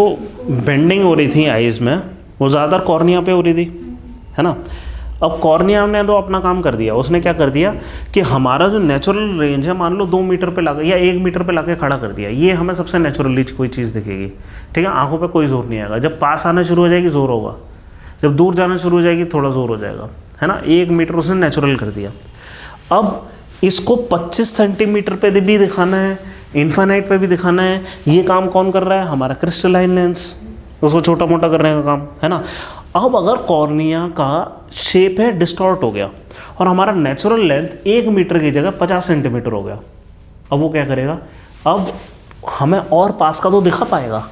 बेंडिंग हो रही थी आइज़ में वो ज़्यादातर कॉर्निया पे हो रही थी, है ना। अब कॉर्निया ने तो अपना काम कर दिया, उसने क्या कर दिया कि हमारा जो नेचुरल रेंज है मान लो 2 मीटर पे लाके या 1 मीटर पे लाके खड़ा कर दिया, ये हमें सबसे नेचुरली कोई चीज़ दिखेगी, ठीक है। आंखों पे कोई जोर नहीं आएगा, जब पास आना शुरू हो जाएगी जोर होगा, जब दूर जाना शुरू हो जाएगी थोड़ा जोर हो जाएगा, है ना। 1 मीटर उसने नेचुरल कर दिया। अब इसको 25 सेंटीमीटर पे भी दिखाना है, इन्फानाइट पे भी दिखाना है, ये काम कौन कर रहा है? हमारा क्रिस्टलाइन लेंस, उसको छोटा मोटा करने का काम, है ना। अब अगर कॉर्निया का शेप है डिस्टॉर्ट हो गया और हमारा नेचुरल लेंथ 1 मीटर की जगह 50 सेंटीमीटर हो गया, अब वो क्या करेगा? अब हमें और पास का तो दिखा पाएगा,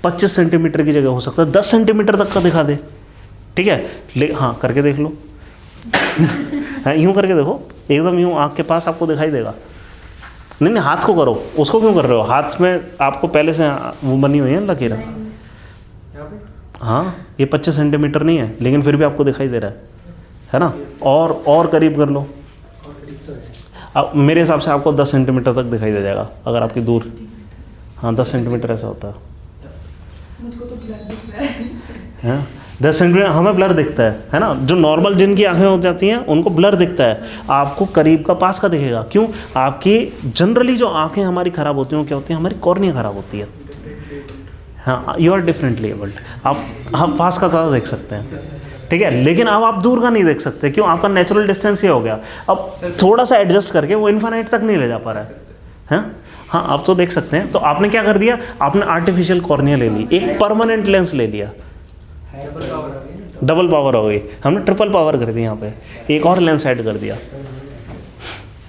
25 सेंटीमीटर की जगह हो सकता है 10 सेंटीमीटर तक का दिखा दे, ठीक है। हाँ, करके देख लो हाँ, यूँ करके देखो, एकदम यूँ आँख के पास आपको दिखाई देगा। नहीं, हाथ को करो, उसको क्यों कर रहे हो? हाथ में आपको पहले से वो बनी हुई है लकीर, हाँ, ये 25 सेंटीमीटर नहीं है लेकिन फिर भी आपको दिखाई दे रहा है ना। और करीब कर लो, अब मेरे हिसाब से आपको 10 सेंटीमीटर तक दिखाई दे जाएगा अगर आपकी दूर, हाँ 10 सेंटीमीटर ऐसा होता है। मुझको तो ब्लर दिख रहा है। 10 सेंटीमीटर हमें ब्लर दिखता है ना। जो नॉर्मल जिनकी आंखें हो जाती हैं उनको ब्लर दिखता है, आपको करीब का पास का दिखेगा। क्यों? आपकी जनरली जो आंखें हमारी ख़राब होती हैं वो क्या होती हैं? हमारी कॉर्निया ख़राब होती है हाँ, यू आर डिफरेंटली एबल्ड। आप पास का ज़्यादा देख सकते हैं, ठीक है, लेकिन अब आप दूर का नहीं देख सकते। क्यों? आपका नेचुरल डिस्टेंस ये हो गया। अब थोड़ा सा एडजस्ट करके वो इन्फाइनाइट तक नहीं ले जा पा रहा है। हाँ, आप तो देख सकते हैं। तो आपने क्या कर दिया? आपने आर्टिफिशियल कॉर्निया ले ली, एक परमानेंट लेंस ले लिया, डबल पावर हो गई। हमने ट्रिपल पावर कर दी यहाँ पे, एक और लेंस ऐड कर दिया,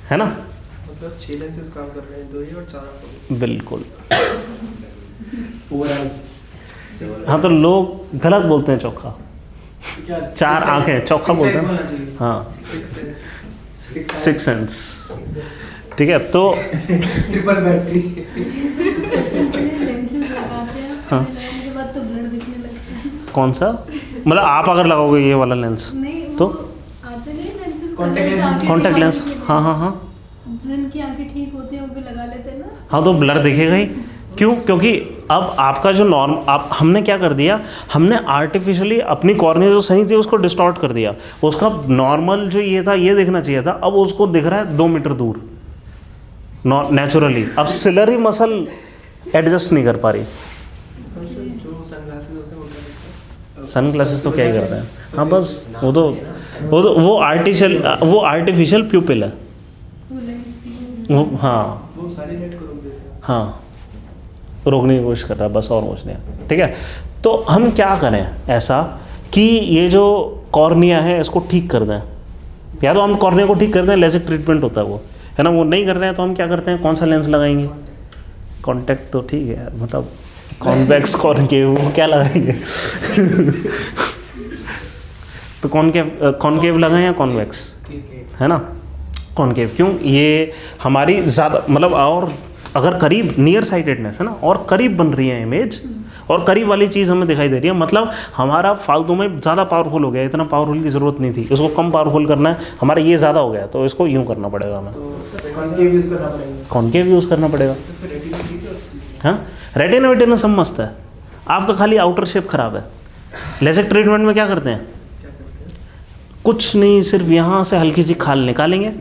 है ना? मतलब 6 लेंसेज काम कर रहे हैं, 2 ही और 4 आपको। बिल्कुल। हाँ, तो लोग गलत बोलते हैं चोखा, 4 आंखें चोखा बोलते हैं। हाँ, 6 सेंस, ठीक है। तो ट्रिपल बैटरी। लेंसेज लगाते हैं, हाँ। लगाने के बाद तो ब्लर दिखने लगता है। कौन सा? मतलब आप अगर लगाओगे ये वाला लेंस नहीं, तो वो आते नहीं lenses, Contact lens। Contact lens, हाँ हाँ हाँ जिनकी आंखें ठीक होती हैं वो भी लगा लेते हैं ना। हाँ, तो ब्लर दिखेगा ही। क्यों? क्योंकि अब आपका जो नॉर्म आप हमने क्या कर दिया, हमने आर्टिफिशियली अपनी कॉर्निया जो सही थी उसको डिस्टॉर्ट कर दिया। उसका नॉर्मल जो ये था ये देखना चाहिए था, अब उसको दिख रहा है 2 मीटर दूर नेचुरली। अब सिलरी मसल एडजस्ट नहीं कर पा रही। जो सनग्लासेस होते हैं उनका दिखता है। सन ग्लासेस तो क्या ही करते हैं। हाँ, बस वो आर्टिफिशियल प्यूपिल है वो लेंस की वो। हाँ वो सारी लाइट को रोक देते हैं। हाँ, रोकने की कोशिश कर रहा है, बस और कुछ नहीं है, ठीक है। तो हम क्या करें ऐसा कि ये जो कॉर्निया है इसको ठीक कर दें, या तो हम कॉर्निया को ठीक कर दें, लेजर ट्रीटमेंट होता है वो, है ना। वो नहीं कर रहे हैं तो हम क्या करते हैं, कौन सा लेंस लगाएंगे? कॉन्टैक्ट तो ठीक है, मतलब कॉन्वेक्स कॉनकेव वो क्या लगाएंगे? तो कॉनकेव लगाएं या कॉन्वेक्स, है ना? कॉनकेव। क्यों? ये हमारी ज़्यादा मतलब, और अगर करीब नियर साइटेडनेस है ना, और करीब बन रही है इमेज, और करीब वाली चीज़ हमें दिखाई दे रही है, मतलब हमारा फालतू में ज़्यादा पावरफुल हो गया, इतना पावरफुल की ज़रूरत नहीं थी, उसको कम पावरफुल करना है, हमारा ये ज़्यादा हो गया तो इसको यूँ करना पड़ेगा हमें, कॉन्केव यूज करना पड़ेगा। कॉनकेव यूज़ करना पड़ेगा। तो फिर रेटिना ठीक है उसकी। हाँ, रेटिना वेटिना सब मस्त है, आपका खाली आउटर शेप खराब है। लेजर ट्रीटमेंट में क्या करते हैं? क्या करते हैं? कुछ नहीं, सिर्फ यहाँ से हल्की सी खाल निकालेंगे,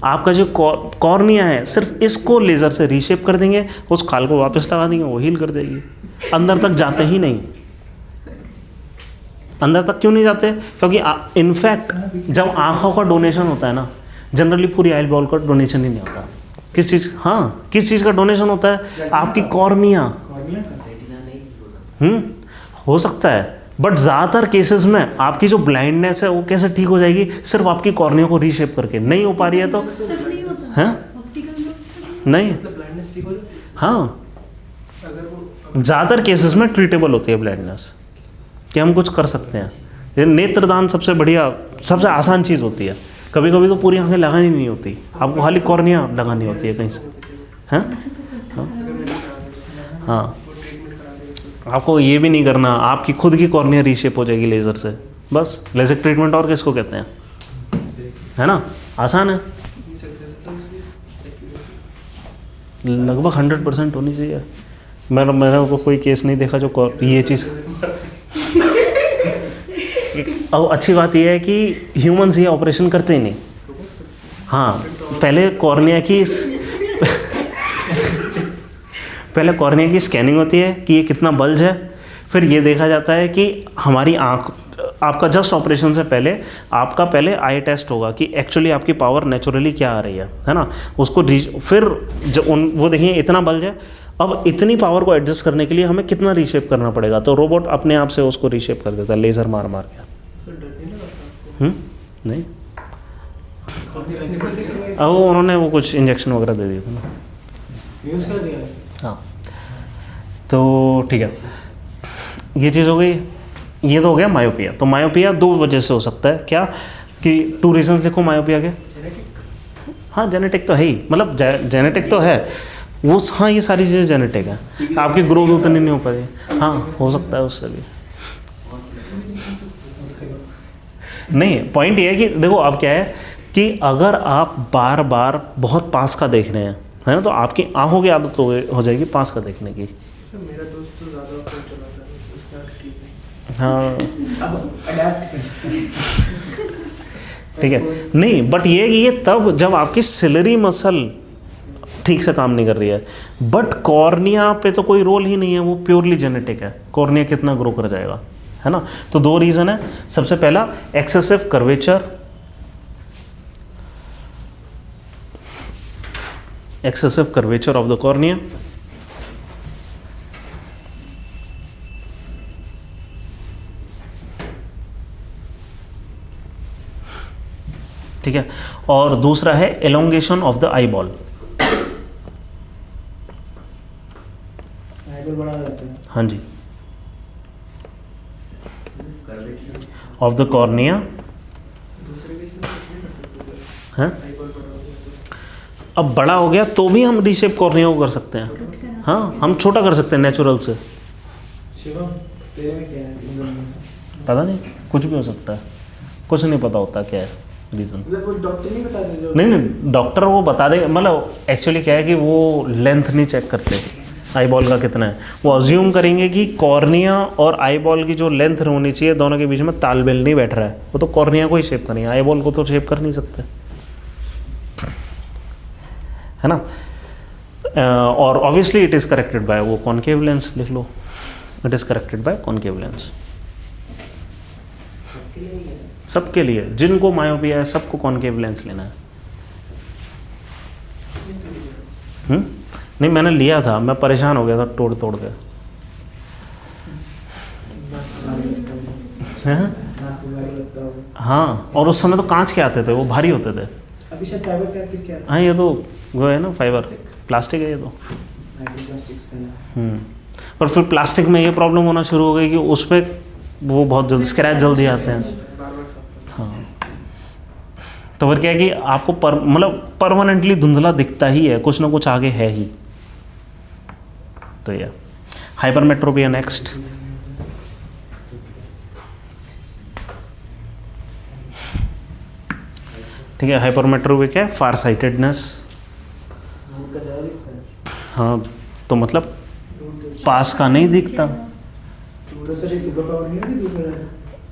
आपका जो कॉर्निया है सिर्फ इसको लेज़र से रीशेप कर देंगे, उस खाल को वापस लगा देंगे, वो हील कर देगी। अंदर तक जाते ही नहीं। अंदर तक क्यों नहीं जाते? क्योंकि इनफैक्ट जब आँखों का डोनेशन होता है ना, जनरली पूरी आई बॉल का डोनेशन ही नहीं होता। किस चीज़? हाँ, किस चीज़ का डोनेशन होता है? आपकी कॉर्निया। हो सकता है, बट ज़्यादातर केसेस में आपकी जो ब्लाइंडनेस है वो कैसे ठीक हो जाएगी? सिर्फ आपकी कॉर्निया को रीशेप करके। नहीं हो पा रही है तो तक नहीं होता हैं? ऑप्टिकल नर्व्स तक नहीं, मतलब ब्लाइंडनेस ठीक हो जाती है हाँ, अगर वो ज़्यादातर केसेस में ट्रीटेबल होती है ब्लाइंडनेस, कि हम कुछ कर सकते हैं। ये नेत्रदान सबसे बढ़िया, सबसे आसान चीज़ होती है। कभी कभी तो पूरी आंखें लगानी नहीं होती, आपको खाली कॉर्निया लगानी होती है कहीं से, हैं? हाँ हाँ, वो ट्रीटमेंट करा देगा तो आपको ये भी नहीं करना, आपकी खुद की कॉर्निया रीशेप हो जाएगी लेज़र से, बस। लेज़र ट्रीटमेंट और किसको कहते हैं, है ना? आसान है, कितनी सक्सेस है उसकी एक्यूरेसी? लगभग 100% होनी चाहिए। मैंने को कोई केस नहीं देखा जो ये चीज़। अब अच्छी बात यह है कि ह्यूमंस ये ऑपरेशन करते ही नहीं। हाँ, पहले कॉर्निया की स्कैनिंग होती है कि ये कितना बल्ज है, फिर ये देखा जाता है कि हमारी आँख, आपका जस्ट ऑपरेशन से पहले आपका पहले आई टेस्ट होगा कि एक्चुअली आपकी पावर नेचुरली क्या आ रही है ना। उसको फिर वो देखेंगे इतना बल्ज है, अब इतनी पावर को एडजस्ट करने के लिए हमें कितना रीशेप करना पड़ेगा, तो रोबोट अपने आप से उसको रीशेप कर देता है लेज़र मार मार के। सर डर नहीं लगता आपको? नहीं, अब उन्होंने वो कुछ इंजेक्शन वगैरह दे दिए थे ना। यूज कर दिया। हाँ, तो ठीक है, ये चीज़ हो गई। ये तो हो गया मायोपिया। तो मायोपिया 2 वजह से हो सकता है, क्या कि 2 रीजंस लिखो मायोपिया के। हाँ, जेनेटिक तो है ही, मतलब जेनेटिक तो है वो। हाँ, ये सारी चीज़ें जेनेटिक है, आपकी ग्रोथ उतनी नहीं हो पाएगी। हाँ, हो सकता है उससे भी। नहीं, पॉइंट ये है कि देखो अब क्या है कि अगर आप बार बार बहुत पास का देख रहे हैं, है ना, तो आपकी आंखों की आदत हो जाएगी पास का देखने की। सर मेरा दोस्त तो ज़्यादा फोन चलाता है, उसका ठीक नहीं। हाँ, अब अडैप्ट ठीक है। नहीं, बट ये कि ये तब जब आपकी सिलरी मसल ठीक से काम नहीं कर रही है। बट कॉर्निया पे तो कोई रोल ही नहीं है, वो प्योरली जेनेटिक है, कॉर्निया कितना ग्रो कर जाएगा, है ना। तो दो रीज़न है, सबसे पहला excessive curvature, excessive curvature of the cornea, ठीक है, और दूसरा है elongation of the eyeball, eyeball बड़ा हो जाता है। हाँ जी, of the cornea, दूसरे केस में कुछ नहीं कर सकते हैं। आईबॉल बड़ा हो गया अब बड़ा हो गया तो भी हम रीशेप कॉर्निया को कर सकते हैं, हाँ हम छोटा कर सकते हैं नेचुरल से, शिवम तेरे में क्या है इन दोनों में से? पता नहीं, कुछ भी हो सकता है, कुछ नहीं पता होता क्या है रीज़न। मतलब वो डॉक्टर नहीं बता रहे जो नहीं डॉक्टर वो बता देगा, मतलब एक्चुअली क्या है कि वो लेंथ नहीं चेक करते आई बॉल का कितना है, वो अज्यूम करेंगे कि कॉर्निया और आई बॉल की जो लेंथ होनी चाहिए दोनों के बीच में तालमेल नहीं बैठ रहा है, वो तो कॉर्निया को ही शेप करनी है, आई बॉल को तो शेप कर नहीं सकते, है ना। और obviously it is corrected by वो कॉनकेव लेंस, लिख लो, it is corrected by concave lens. सबके लिए जिनको मायोपिया है सबको कॉनकेव लेंस लेना है। नहीं मैंने लिया था, मैं परेशान हो गया था तोड़ तोड़ के। हैं? नाक को भारी लगता होगा। हाँ, और उस समय तो कांच के आते थे, वो भारी होते थे। अभी शायद फाइबर क्या किसके आता हाँ ये तो वो है ना फाइबर, प्लास्टिक है ये तो। है? प्लास्टिक्स पहना। पर फिर प्लास्टिक में ये प्रॉब्लम होना शुरू हो गई कि उस पर वो बहुत जल्दी स्क्रैच जल्दी आते हैं। बार बार साफ हाँ, तो फिर क्या है कि आपको मतलब परमानेंटली धुंधला दिखता ही है, कुछ ना कुछ आगे है ही। तो ये हाइपरमेट्रोपिया नेक्स्ट। ठीक है, हाइपरमेट्रोपिया क्या है, फार साइटेडनेस। दूर का ज़्यादा दिखता है। हाँ तो मतलब पास का नहीं दिखता। तो सर ये सुपर पावर नहीं होगी दूर का ज़्यादा?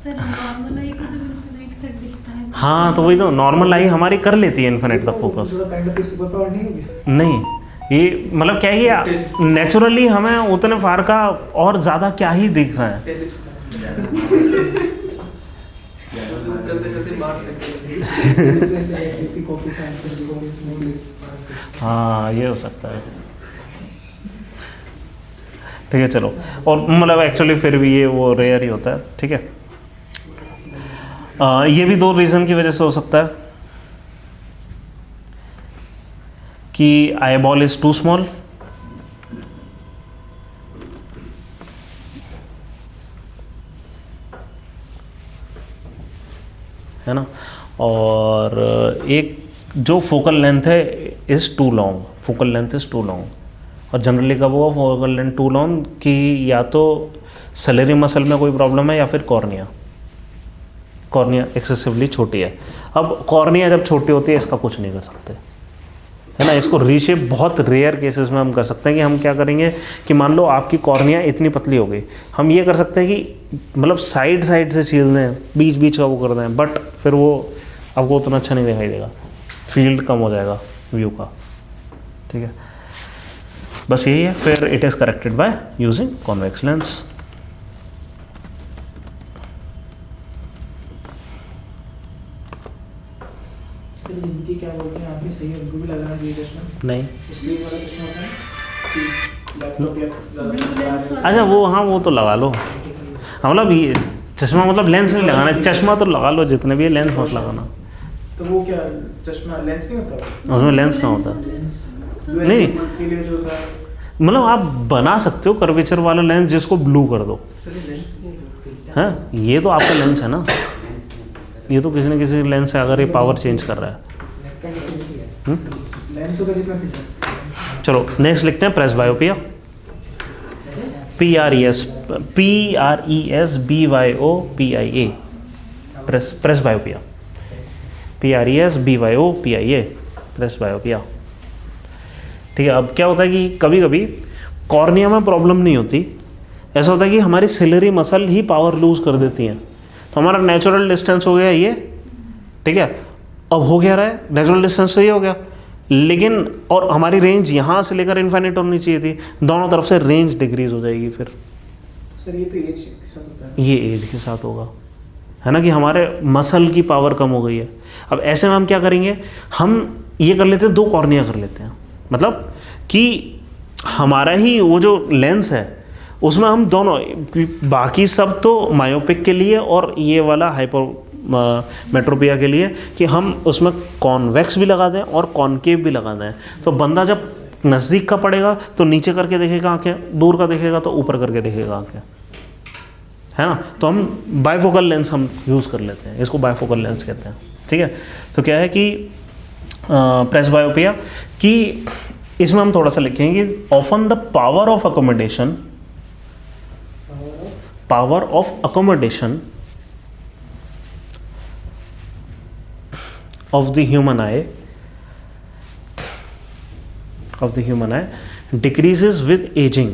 सर नॉर्मल आई को जब इन्फिनिट तक दिखता है हाँ तो वही तो, नॉर्मल आई हमारी कर लेती है इन्फिनिट का फोकस। थोड़ा काइंड ऑफ सुपर पावर नहीं होगी? नहीं, ये मतलब क्या है कि नेचुरली हमें उतने फार का और ज़्यादा क्या ही दिख रहा है। चलते चलते मार्स तक जैसे इसकी कॉपी साइंस की कॉपी हाँ ये हो सकता है। ठीक है चलो, और मतलब एक्चुअली फिर भी ये वो रेयर ही होता है। ठीक है, ये भी दो रीज़न की वजह से हो सकता है कि eyeball is too small, है ना, और एक जो फोकल लेंथ है is too long, focal length is too long. और जनरली कब हुआ फोकल लेंथ टू लॉन्ग कि या तो सैलरी मसल में कोई प्रॉब्लम है या फिर कॉर्निया एक्सेसिवली छोटी है। अब कॉर्निया जब छोटी होती है इसका कुछ नहीं कर सकते, है ना। इसको रीशेप बहुत रेयर केसेस में हम कर सकते हैं कि हम क्या करेंगे कि मान लो आपकी कॉर्निया इतनी पतली हो गई, हम ये कर सकते हैं कि मतलब साइड से छील दें, बीच का वो कर दें, बट फिर वो आपको उतना अच्छा नहीं दिखाई देगा, फील्ड कम हो जाएगा व्यू का। ठीक है, बस यही है। फिर it is corrected by using convex lens. Sir इनकी क्या बोलते हैं आपकी सही है, उनको भी लगाना चाहिए चश्मा? नहीं, स्क्रीन वाला चश्मा होता है कि लैपटॉप या Blue lens वाला। अच्छा वो हाँ वो तो लगा लो। हाँ मतलब ये चश्मा मतलब लेंस नहीं लगाना, चश्मा तो लगा लो जितने भी है, लेंस मत लगाना। तो वो क्या चश्मा लेंस नहीं होता? उसमें लेंस कहाँ होता है? तो नहीं। के लिए जो होता है मतलब आप बना सकते हो कर्वेचर वाला लेंस जिसको ब्लू कर दो, सर ये लेंस नहीं है। हाँ ये तो आपका लेंस है ना, ये तो किसी न किसी लेंस से अगर ये पावर चेंज कर रहा है। लेंस का डिफरेंस है। लेंस होगा जिसमें फिल्टर। चलो नेक्स्ट लिखते हैं presbyopia, PRESBYOPIA, presbyopia, PRESBYOPIA, presbyopia. ठीक है, अब क्या होता है कि कभी कभी कॉर्निया में प्रॉब्लम नहीं होती, ऐसा होता है कि हमारी सिलरी मसल ही पावर लूज कर देती हैं, तो हमारा नेचुरल डिस्टेंस हो गया ये। ठीक है, अब हो क्या रहा है, नेचुरल डिस्टेंस तो ये हो गया, लेकिन और हमारी रेंज यहाँ से लेकर इन्फाइनाइट होनी चाहिए थी, दोनों तरफ से रेंज डिक्रीज हो जाएगी। फिर सर ये तो एज के साथ होता है। ये एज के साथ होगा, है ना, कि हमारे मसल की पावर कम हो गई है। अब ऐसे में हम क्या करेंगे, हम ये कर लेते हैं, 2 कॉर्निया कर लेते हैं, मतलब कि हमारा ही वो जो लेंस है उसमें हम दोनों, बाकी सब तो मायोपिक के लिए और ये वाला हाइपरमेट्रोपिया के लिए, कि हम उसमें कॉन्वेक्स भी लगा दें और कॉनकेव भी लगा दें। तो बंदा जब नज़दीक का पड़ेगा तो नीचे करके देखेगा आंखें, दूर का देखेगा तो ऊपर करके देखेगा आंखें, है ना। तो हम बाइफोकल लेंस हम यूज़ कर लेते हैं, इसको बाइफोकल लेंस कहते हैं, ठीक है। तो क्या है कि प्रेसबायोपिया कि इसमें हम थोड़ा सा लिखेंगे, often the power of accommodation of the human eye decreases with aging.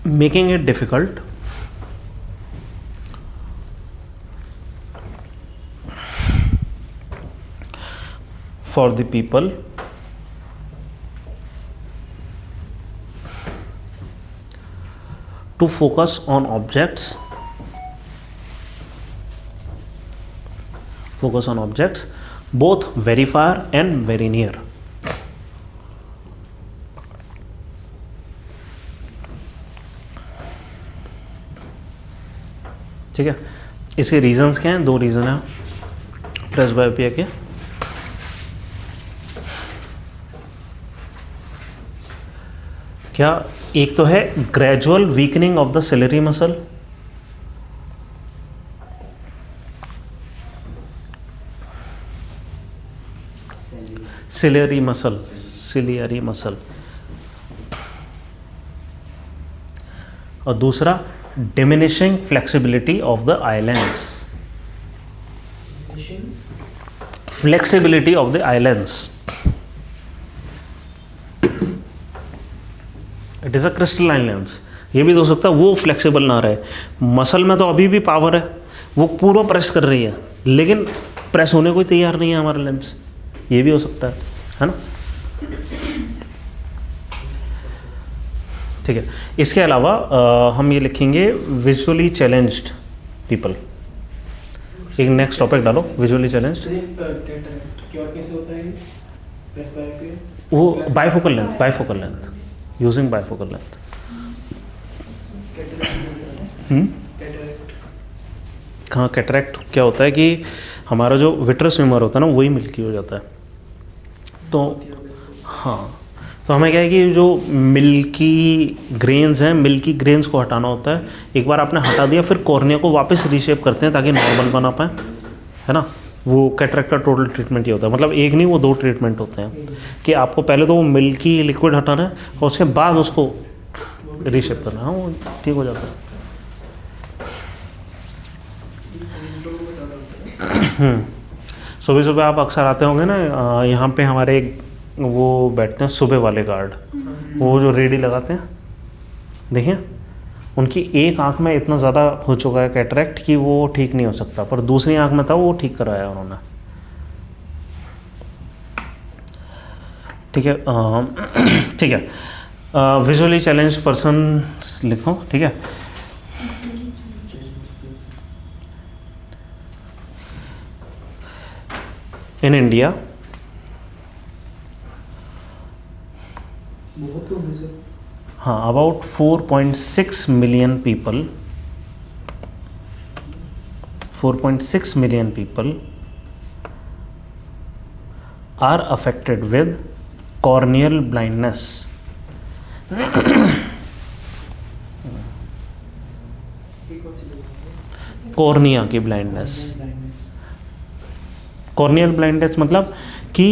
Making it difficult for the people to focus on objects both very far and very near. ठीक है, इसके रीजंस क्या हैं? 2 रीजन हैं प्रेसबायोपिया के। क्या एक तो है gradual weakening of the ciliary muscle, ciliary muscle, और दूसरा diminishing flexibility of the eye lens, flexibility of the eye lens. It is a crystalline lens. ये भी तो हो सकता है वो फ्लेक्सिबल ना रहे, मसल में तो अभी भी पावर है, वो पूरा प्रेस कर रही है, लेकिन प्रेस होने को ही तैयार नहीं है हमारा लेंस, ये भी हो सकता है ना। ठीक है, इसके अलावा हम ये लिखेंगे विजुअली चैलेंज्ड पीपल। एक नेक्स्ट टॉपिक डालो, विजुअली चैलेंज्ड। कैसे होता है प्रेसबायोपिया? वो bifocal length using bifocal length. हाँ, कैटरैक्ट क्या होता है कि हमारा जो विट्रस ह्यूमर होता है ना, वही मिल्की हो जाता है। तो हाँ, तो हमें क्या है कि जो मिल्की ग्रेन्स हैं, मिल्की ग्रेन्स को हटाना होता है। एक बार आपने हटा दिया, फिर कॉर्निया को वापस रीशेप करते हैं ताकि नॉर्मल बना पाए, है ना। वो कैटरैक्ट का टोटल ट्रीटमेंट ये होता है, मतलब एक नहीं, वो 2 ट्रीटमेंट होते हैं कि आपको पहले तो वो मिल्की लिक्विड हटाना है और उसके बाद उसको रीशेप करना है, हाँ वो ठीक हो जाता है। सुबह सुबह आप अक्सर आते होंगे ना, यहाँ पे हमारे एक वो बैठते हैं सुबह वाले गार्ड, वो जो रेडी लगाते हैं, देखिए उनकी एक आंख में इतना ज़्यादा हो चुका है कैटरैक्ट कि वो ठीक नहीं हो सकता, पर दूसरी आंख में था वो ठीक कराया उन्होंने। ठीक है, ठीक है, विजुअली चैलेंज पर्सन लिखो, ठीक है। इन इंडिया बहुत लोग हैं सर। हाँ, about 4.6 million people, 4.6 million people are affected with corneal blindness. Cornea की ब्लाइंडनेस। कॉर्नियल ब्लाइंडनेस मतलब कि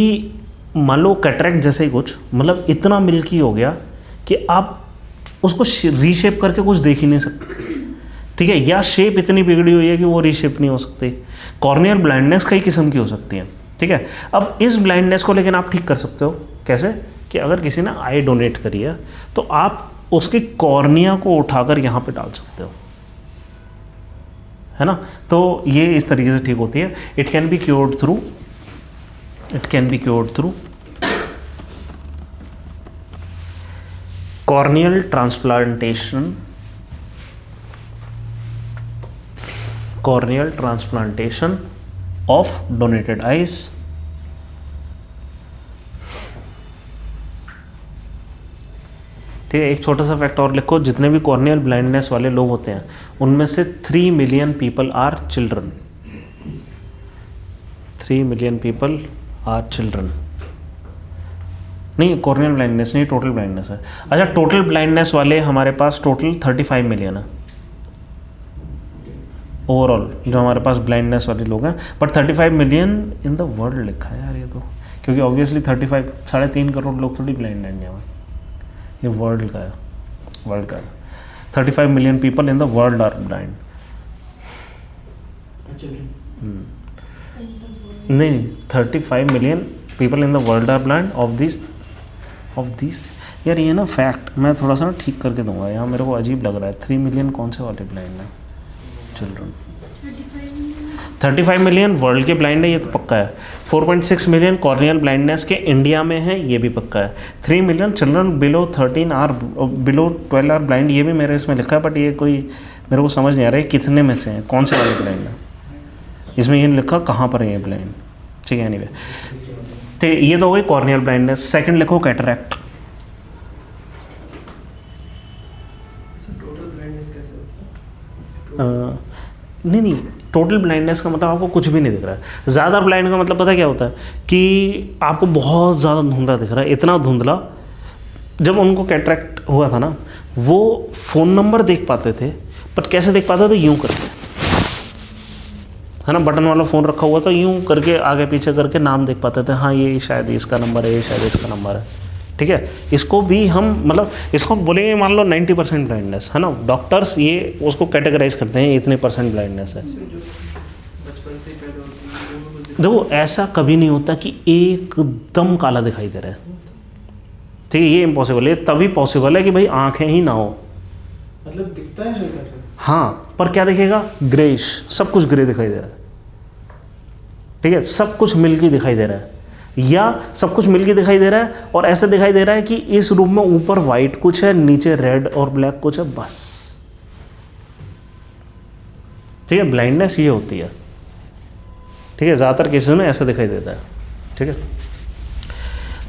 मान लो कैटरैक्ट जैसे ही कुछ, मतलब इतना मिल्की हो गया कि आप उसको रीशेप करके कुछ देख ही नहीं सकते, ठीक है, या शेप इतनी बिगड़ी हुई है कि वो रीशेप नहीं हो सकती। कॉर्नियल ब्लाइंडनेस कई किस्म की हो सकती है, ठीक है। अब इस ब्लाइंडनेस को लेकिन आप ठीक कर सकते हो कैसे, कि अगर किसी ने आई डोनेट करी है तो आप उसकी कॉर्निया को उठाकर यहाँ पे डाल सकते हो, है ना। तो ये इस तरीके से ठीक होती है। It can be cured through corneal transplantation of donated eyes. ठीक है, एक छोटा सा फैक्ट और लिखो, जितने भी कॉर्नियल ब्लाइंडनेस वाले लोग होते हैं उनमें से 3 million people are children. 3 million people are children. नहीं, कॉर्नियल ब्लाइंडनेस नहीं, टोटल ब्लाइंडनेस है। अच्छा, टोटल ब्लाइंडनेस वाले हमारे पास टोटल 35 मिलियन है ओवरऑल, जो हमारे पास ब्लाइंडनेस वाले लोग हैं। But 35 million in the world लिखा है यार ये तो, क्योंकि ऑब्वियसली 3.5 करोड़ लोग थोड़ी ब्लाइंड हैं इंडिया में, ये वर्ल्ड का है। 35 million people in the world are blind. नहीं, 35 million people in the world are blind of this यार ये ना फैक्ट मैं थोड़ा सा ना ठीक करके दूंगा, यहाँ मेरे को अजीब लग रहा है। 3 मिलियन कौन से वाले ब्लाइंड हैं चिल्ड्रन? 35 मिलियन वर्ल्ड के ब्लाइंड है, ये तो पक्का है। 4.6 मिलियन कॉर्नियल ब्लाइंडनेस के इंडिया में है, ये भी पक्का है। 3 million children below 12 are blind, ये भी मेरे इसमें लिखा है, बट ये कोई मेरे को समझ नहीं आ रहा है कितने में से हैं, कौन से वाले ब्लाइंड है। इसमें ये लिखा कहाँ पर है ये ब्लाइंड। ठीक है, एनीवे, तो ये तो हो गई कॉर्नियल ब्लाइंडनेस। सेकंड लिखो कैटरैक्ट। टोटल ब्लाइंडनेस कैसे होता है? नहीं, टोटल ब्लाइंडनेस का मतलब आपको कुछ भी नहीं दिख रहा है। ज़्यादा ब्लाइंड का मतलब पता क्या होता है कि आपको बहुत ज़्यादा धुंधला दिख रहा है, इतना धुंधला। जब उनको कैटरैक्ट हुआ था ना, वो फ़ोन नंबर देख पाते थे, बट कैसे देख पाते थे? यूँ करके, है ना, बटन वाला फ़ोन रखा हुआ था, यूँ करके आगे पीछे करके नाम देख पाते थे। हाँ, ये शायद इसका नंबर है, ये शायद इसका नंबर है। ठीक है, इसको भी हम मतलब इसको बोलेंगे मान लो 90% ब्लाइंडनेस, है ना। डॉक्टर्स ये उसको कैटेगराइज करते हैं, इतने % ब्लाइंडनेस है। जो बचपन से ही पैदा होती है वो कुछ देखो, ऐसा कभी नहीं होता कि एकदम काला दिखाई दे रहा है। ठीक है, ये इम्पॉसिबल है। तभी पॉसिबल है कि भाई आंखें ही ना हो। मतलब दिखता है हल्का सा। हाँ, पर क्या दिखेगा? ग्रेइश, सब कुछ ग्रे दिखाई दे रहा है। ठीक है, सब कुछ मिल्की दिखाई दे रहा है, या सब कुछ मिल्की दिखाई दे रहा है और ऐसे दिखाई दे रहा है कि इस रूम में ऊपर वाइट कुछ है, नीचे रेड और ब्लैक कुछ है, बस। ठीक है, ब्लाइंडनेस ये होती है। ठीक है, ज़्यादातर केसेस में ऐसा दिखाई देता है। ठीक है,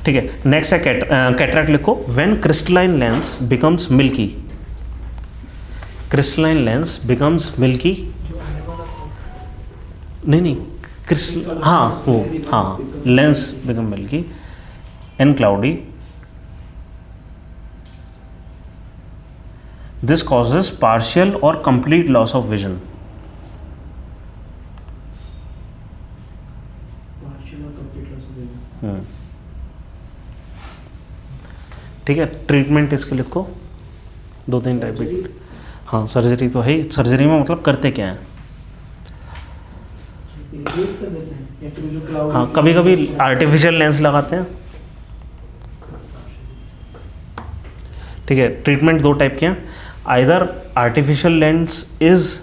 ठीक है। नेक्स्ट है कैटरैक्ट लिखो। When crystalline lens becomes milky, crystalline lens becomes milky. नहीं, क्रिस्टल, हाँ वो, हाँ, lens become milky and cloudy. This causes partial और कंप्लीट लॉस ऑफ विजन। ठीक है, ट्रीटमेंट इसके लिखो। 2-3 टाइप की। हाँ, सर्जरी तो है ही। सर्जरी में मतलब करते क्या है? हाँ, कभी कभी आर्टिफिशियल लेंस लगाते हैं। ठीक है, ट्रीटमेंट 2 टाइप के हैं। Either artificial lens is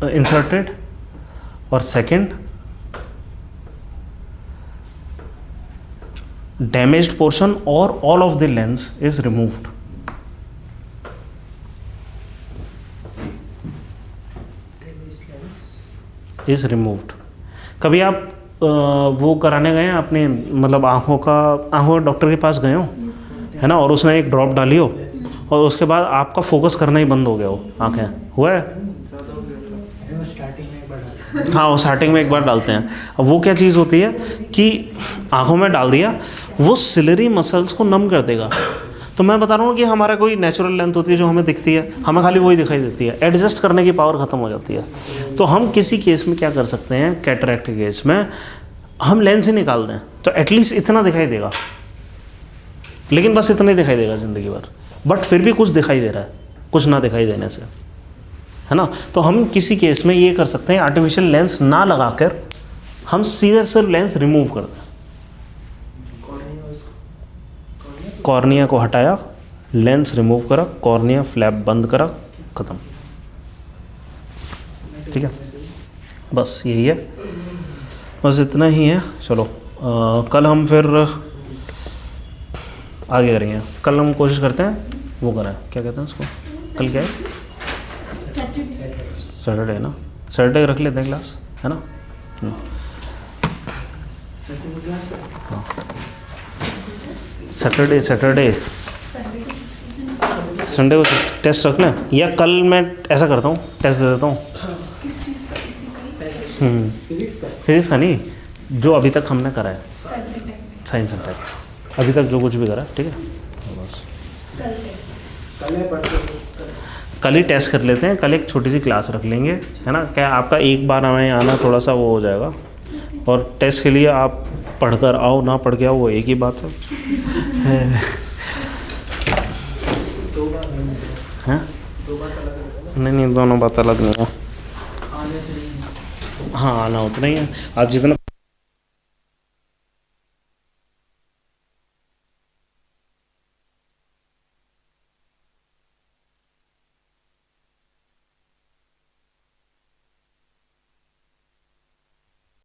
inserted, और second damaged portion or all of the lens is removed. is removed. कभी आप वो कराने गए हैं अपने, मतलब आँखों डॉक्टर के पास गए हो, है ना, और उसने एक ड्रॉप डाली हो और उसके बाद आपका फोकस करना ही बंद हो गया हो, आँखें, हुआ है? हाँ, वो स्टार्टिंग में एक बार डालते हैं। अब वो क्या चीज़ होती है कि आँखों में डाल दिया, वो सिलरी मसल्स को नम कर देगा। तो मैं बता रहा हूँ कि हमारा कोई नेचुरल लेंथ होती है जो हमें दिखती है, हमें खाली वही दिखाई देती है, एडजस्ट करने की पावर ख़त्म हो जाती है। तो हम किसी केस में क्या कर सकते हैं, कैटरैक्ट के केस में हम लेंस ही निकाल दें तो एटलीस्ट इतना दिखाई देगा, लेकिन बस इतना ही दिखाई देगा ज़िंदगी भर, बट फिर भी कुछ दिखाई दे रहा है, कुछ ना दिखाई देने से, है ना। तो हम किसी केस में ये कर सकते हैं, आर्टिफिशियल लेंस ना लगाकर हम सीधे सिर्फ लेंस रिमूव कर दें। कॉर्निया को हटाया, लेंस रिमूव करा, कॉर्निया फ्लैप बंद करा, ख़त्म। ठीक है, बस यही है, बस इतना ही है। चलो कल हम फिर आगे करेंगे। कल हम कोशिश करते हैं वो करें, क्या कहते हैं उसको, कल क्या है, सैटरडे ना, सैटरडे रख लेते हैं क्लास, है ना। हाँ सैटरडे संडे को टेस्ट रख लें, या कल मैं ऐसा करता हूँ टेस्ट दे देता हूँ। किस चीज़ का, इसी का ही फिजिक्स का नहीं, जो अभी तक हमने करा है, science and tech science and tech अभी तक जो कुछ भी करा है, ठीक है। बस कल टेस्ट। कल है परसों कल ही टेस्ट कर लेते हैं, कल एक छोटी सी क्लास रख लेंगे, है ना। क्या आपका एक बार हमें आना थोड़ा सा वो हो जाएगा, और टेस्ट के लिए आप पढ़कर आओ ना पढ़ के आओ वो एक ही बात है। दो बार नहीं हैं? दो बार अलग अलग नहीं दोनों बात अलग नहीं है। आने तो नहीं हाँ आना उतना ही है, आप जितना